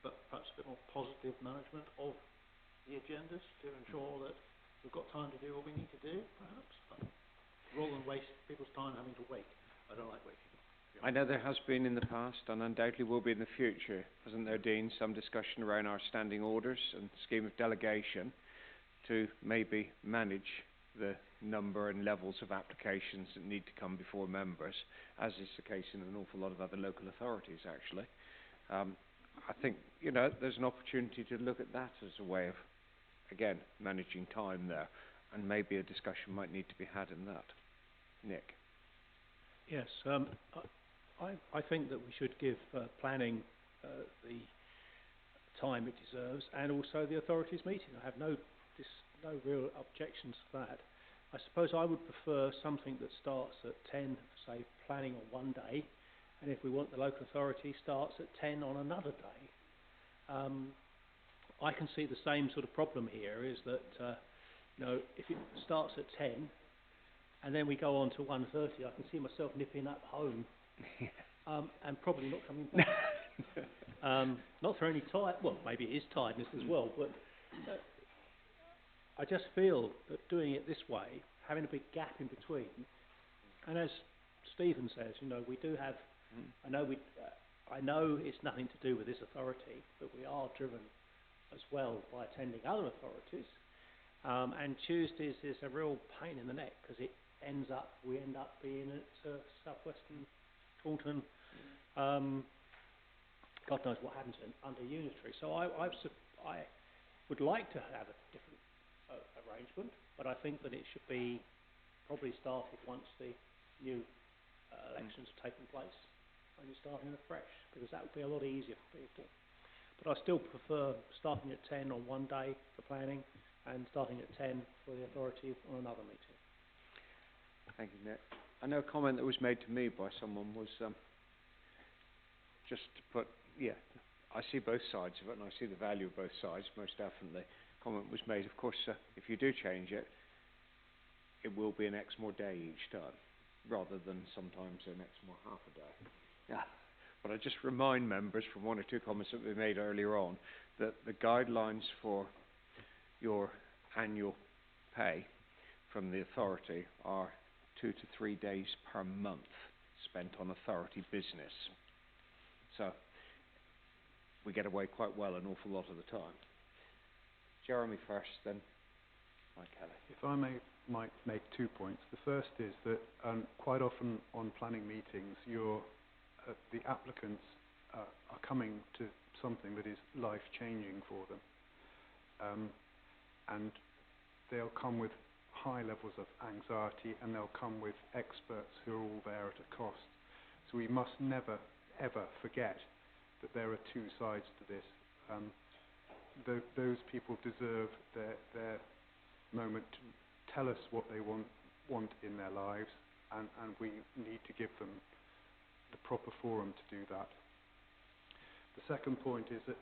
But perhaps a bit more positive management of the agendas to ensure that we've got time to do what we need to do, perhaps, rather than waste people's time having to wait. I don't like waiting.
I know there has been in the past, and undoubtedly will be in the future, hasn't there, Dean, some discussion around our standing orders and scheme of delegation to maybe manage the number and levels of applications that need to come before members, as is the case in an awful lot of other local authorities, actually. I think, you know, there's an opportunity to look at that as a way of, again, managing time there, and maybe a discussion might need to be had in that. Nick?
Yes, I think that we should give planning the time it deserves, and also the authorities meeting. I have no real objections to that. I suppose I would prefer something that starts at 10, say planning on one day, and if we want the local authority, starts at 10 on another day. I can see the same sort of problem here, is that you know, if it starts at 10 and then we go on to 1:30, I can see myself nipping up home and probably not coming back. Not for any tired, well, maybe it is tiredness as well, but I just feel that doing it this way, having a big gap in between, and as Stephen says, you know, we do have, I know it's nothing to do with this authority, but we are driven as well by attending other authorities, and Tuesdays is a real pain in the neck because we end up being at Southwestern Taunton. God knows what happens under unitary. So I would like to have a different arrangement, but I think that it should be probably started once the new elections have taken place, and you're starting afresh, because that would be a lot easier for people. But I still prefer starting at 10 on one day for planning and starting at 10 for the authority on another meeting.
Thank you, Nick. I know a comment that was made to me by someone was just to put, yeah, I see both sides of it, and I see the value of both sides, most definitely. Comment was made, of course, if you do change it, it will be an X more day each time, rather than sometimes an X more half a day. Yeah. But I just remind members from one or two comments that we made earlier on that the guidelines for your annual pay from the authority are 2 to 3 days per month spent on authority business. So we get away quite well an awful lot of the time. Jeremy first, then Mike Kelly.
If I might make 2 points. The first is that quite often on planning meetings, the applicants are coming to something that is life-changing for them. And they'll come with high levels of anxiety, and they'll come with experts who are all there at a cost. So we must never, ever forget that there are two sides to this. Those people deserve their moment to tell us what they want in their lives, and we need to give them the proper forum to do that. The second point is that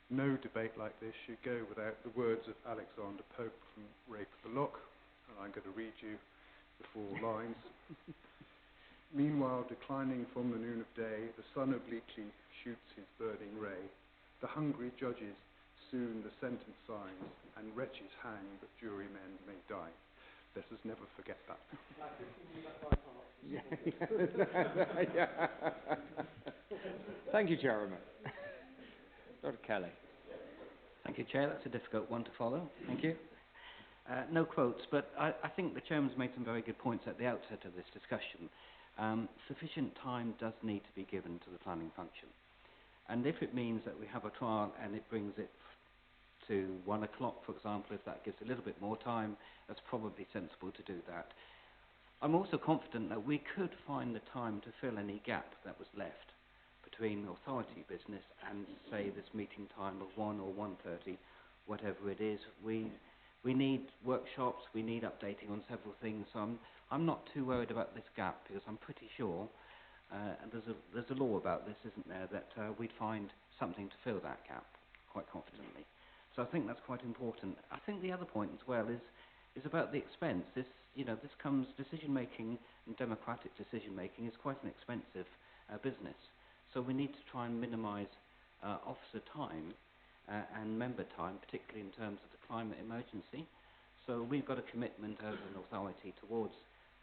no debate like this should go without the words of Alexander Pope from Rape of the Lock, and I'm going to read you the 4 lines. Meanwhile, declining from the noon of day, the sun obliquely shoots his burning ray. The hungry judges soon the sentence signs, and wretches hang, but jurymen may die. Let us never forget that.
Thank you, Jeremy. Dr. Kelly.
Thank you, Chair. That's a difficult one to follow. Thank you. No quotes, but I think the Chairman's made some very good points at the outset of this discussion. Sufficient time does need to be given to the planning function. And if it means that we have a trial and it brings it to 1 o'clock, for example, if that gives a little bit more time, that's probably sensible to do that. I'm also confident that we could find the time to fill any gap that was left between authority business and, say, this meeting time of 1 or 1:30, whatever it is. We need workshops, we need updating on several things, so I'm not too worried about this gap, because I'm pretty sure, and there's a law about this, isn't there, that we'd find something to fill that gap quite confidently. So I think that's quite important. I think the other point as well is about the expense. This comes, decision making and democratic decision making is quite an expensive business. So we need to try and minimise officer time and member time, particularly in terms of the climate emergency. So we've got a commitment as an authority towards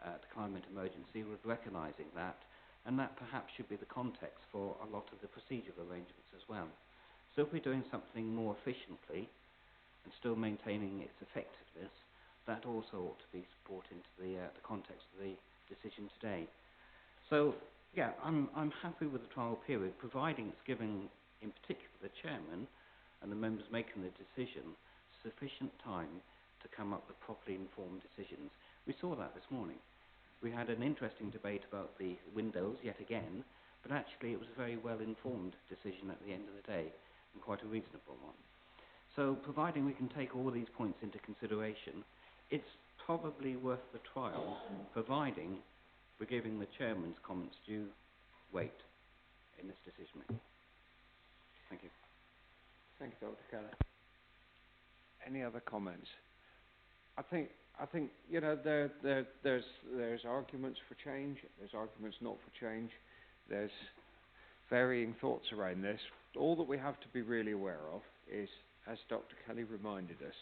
the climate emergency, with recognising that, and that perhaps should be the context for a lot of the procedural arrangements as well. So if we're doing something more efficiently and still maintaining its effectiveness, that also ought to be brought into the context of the decision today. So, yeah, I'm happy with the trial period, providing it's giving, in particular, the chairman and the members making the decision sufficient time to come up with properly informed decisions. We saw that this morning. We had an interesting debate about the windows yet again, but actually it was a very well-informed decision at the end of the day, and quite a reasonable one. So, providing we can take all these points into consideration, it's probably worth the trial, providing we're giving the chairman's comments due weight in this decision making. Thank you.
Thank you, Dr. Keller. Any other comments? I think there's arguments for change. There's arguments not for change. There's varying thoughts around this. All that we have to be really aware of is, as Dr. Kelly reminded us,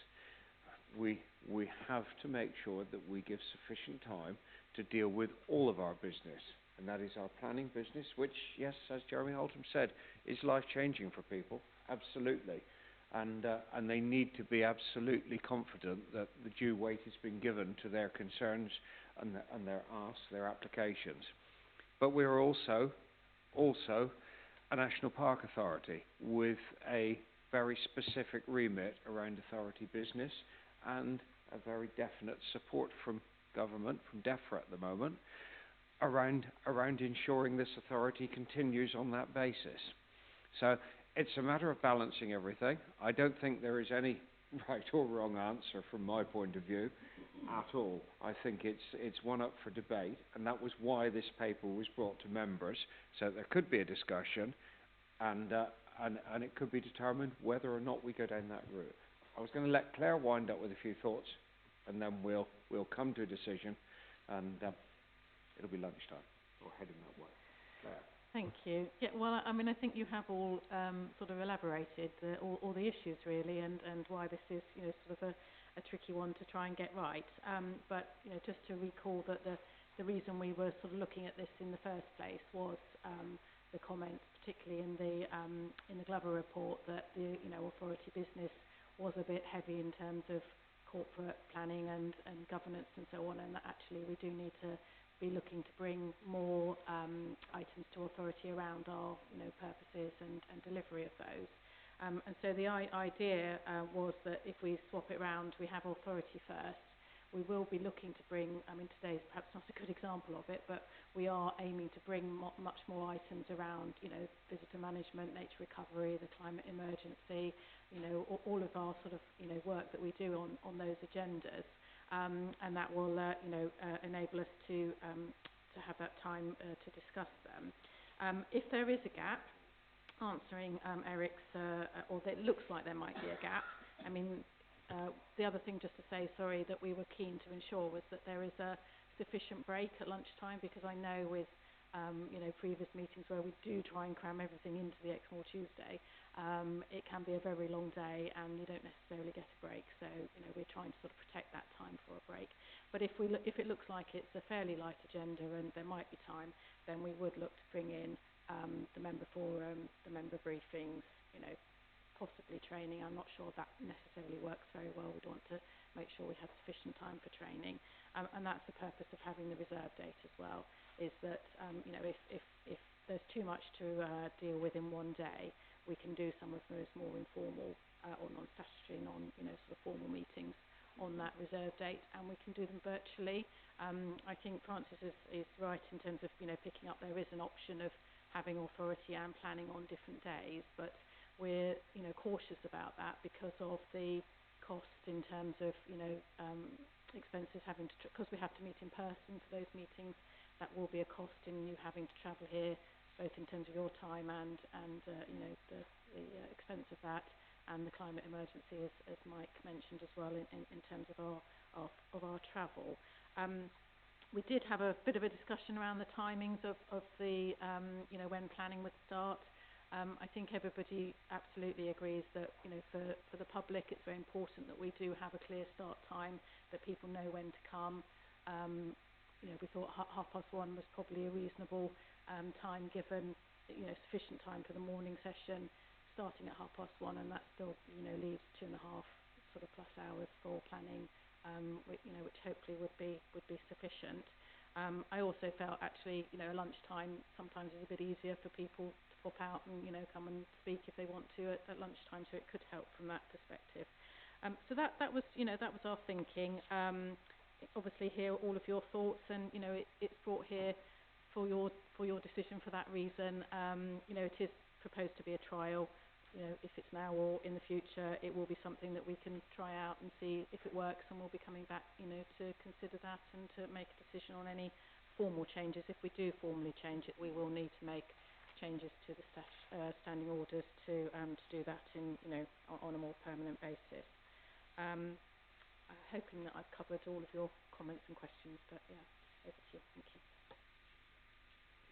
we have to make sure that we give sufficient time to deal with all of our business, and that is our planning business, which, yes, as Jeremy Oldham said, is life-changing for people, absolutely. And they need to be absolutely confident that the due weight has been given to their concerns and their asks, their applications. But we're also a National Park Authority with a very specific remit around authority business and a very definite support from government, from DEFRA at the moment, around ensuring this authority continues on that basis. So it's a matter of balancing everything. I don't think there is any right or wrong answer from my point of view at all. I think it's one up for debate, and that was why this paper was brought to members, so there could be a discussion, and it could be determined whether or not we go down that route. I was going to let Claire wind up with a few thoughts, and then we'll come to a decision, and it'll be lunchtime, or heading that way. Claire.
Thank you. Yeah, well, I mean, I think you have all sort of elaborated all the issues really, and why this is, sort of a tricky one to try and get right. But just to recall that the reason we were sort of looking at this in the first place was the comments, particularly in the Glover report, that the authority business was a bit heavy in terms of corporate planning and governance and so on, and that actually we do need to be looking to bring more items to authority around our purposes and delivery of those. And so the idea was that if we swap it round, we have authority first. We will be looking to bring, I mean today is perhaps not a good example of it, but we are aiming to bring much more items around, visitor management, nature recovery, the climate emergency, all of our sort of, work that we do on those agendas. And that will, enable us to have that time to discuss them. If there is a gap, answering Eric's, or that it looks like there might be a gap, I mean, the other thing just to say, sorry, that we were keen to ensure was that there is a sufficient break at lunchtime, because I know with previous meetings where we do try and cram everything into the Exmoor Tuesday, it can be a very long day and you don't necessarily get a break. So we're trying to sort of protect that time for a break. But if it looks like it's a fairly light agenda and there might be time, then we would look to bring in the member forum, the member briefings, possibly training. I'm not sure that necessarily works very well. We'd want to make sure we have sufficient time for training, and that's the purpose of having the reserve date as well, is that if there's too much to deal with in one day, we can do some of those more informal or non-statutory, sort of formal meetings on that reserve date, and we can do them virtually. I think Francis is right in terms of, picking up there is an option of having authority and planning on different days, but we're, cautious about that because of the cost in terms of, expenses having to, because we have to meet in person for those meetings. That will be a cost in you having to travel here, both in terms of your time and the expense of that, and the climate emergency, as Mike mentioned as well, in terms of our travel. We did have a bit of a discussion around the timings of the when planning would start. I think everybody absolutely agrees that for the public it's very important that we do have a clear start time, that people know when to come. We thought 1:30 was probably a reasonable time, given sufficient time for the morning session starting at 1:30, and that still leaves 2.5 sort of plus hours for planning, which hopefully would be sufficient. I also felt actually lunchtime sometimes is a bit easier for people to pop out and come and speak if they want to at lunchtime, so it could help from that perspective. So that was our thinking. Obviously hear all of your thoughts, and it's brought here for your decision for that reason. It is proposed to be a trial. If it's now or in the future, it will be something that we can try out and see if it works, and we'll be coming back to consider that and to make a decision on any formal changes. If we do formally change it, we will need to make changes to the standing orders to do that on a more permanent basis. Hoping that I've covered all of your comments and questions, but yeah, over to you. Thank you.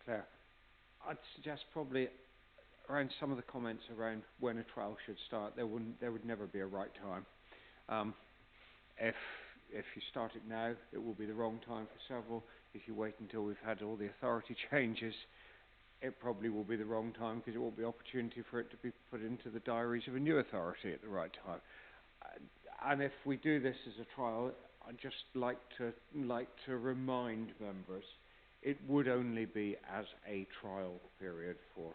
Claire, I'd suggest probably around some of the comments around when a trial should start, there would never be a right time. If you start it now, it will be the wrong time for several. If you wait until we've had all the authority changes, it probably will be the wrong time, because it will be opportunity for it to be put into the diaries of a new authority at the right time. And if we do this as a trial, I'd just like to remind members, it would only be as a trial period for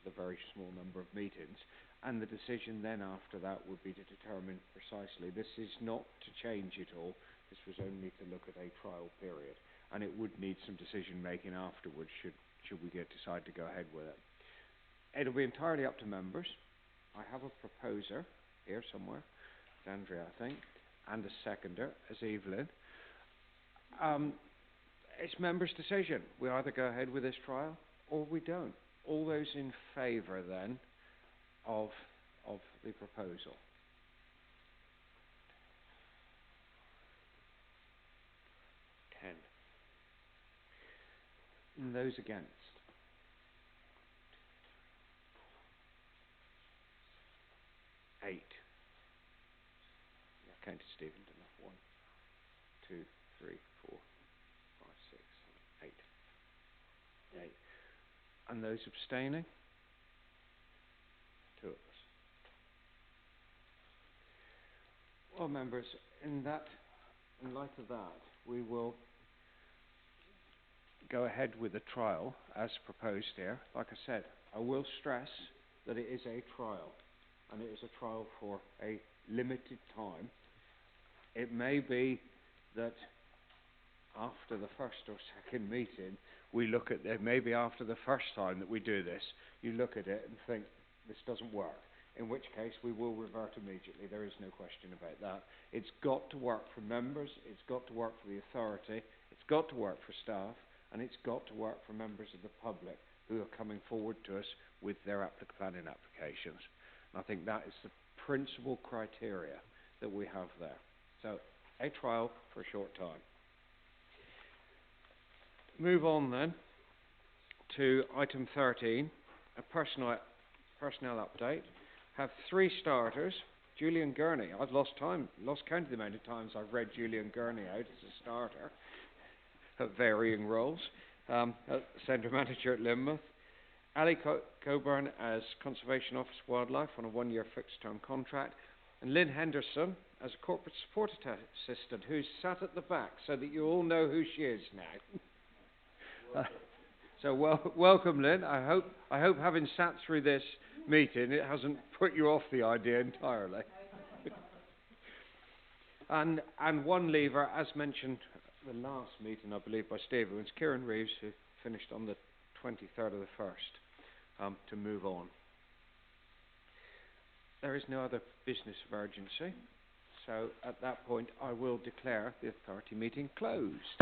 the very small number of meetings, and the decision then after that would be to determine precisely. This is not to change it all. This was only to look at a trial period, and it would need some decision making afterwards should we decide to go ahead with it. It'll be entirely up to members. I have a proposer here somewhere, it's Andrea I think, and a seconder as Evelyn. It's members' decision. We either go ahead with this trial or we don't. All those in favour then of the proposal? Ten. And those against? Eight. I counted Stephen, didn't I? 1, 2, 3, 4, 5, 6, 7, 8. 8. And those abstaining? 2 of us. Well, members, in light of that, we will go ahead with the trial as proposed here. Like I said, I will stress that it is a trial, and it is a trial for a limited time. It may be that after the first or second meeting, we look at it, maybe after the first time that we do this, you look at it and think, this doesn't work. In which case, we will revert immediately. There is no question about that. It's got to work for members, it's got to work for the authority, it's got to work for staff, and it's got to work for members of the public who are coming forward to us with their planning applications. And I think that is the principal criteria that we have there. So, a trial for a short time. Move on then to item 13, a personnel update. Have 3 starters. Julian Gurney. I've lost count of the amount of times I've read Julian Gurney out as a starter at varying roles. Centre Manager at Lynmouth. Ali Coburn as Conservation Officer Wildlife on a 1-year fixed-term contract. And Lynn Henderson as a Corporate Support Assistant, who's sat at the back so that you all know who she is now. So welcome, Lynn. I hope having sat through this meeting, it hasn't put you off the idea entirely. and one lever, as mentioned at the last meeting, I believe, by Steve, it was Kieran Reeves, who finished on the 23rd of the 1st, to move on. There is no other business of urgency, so at that point I will declare the authority meeting closed.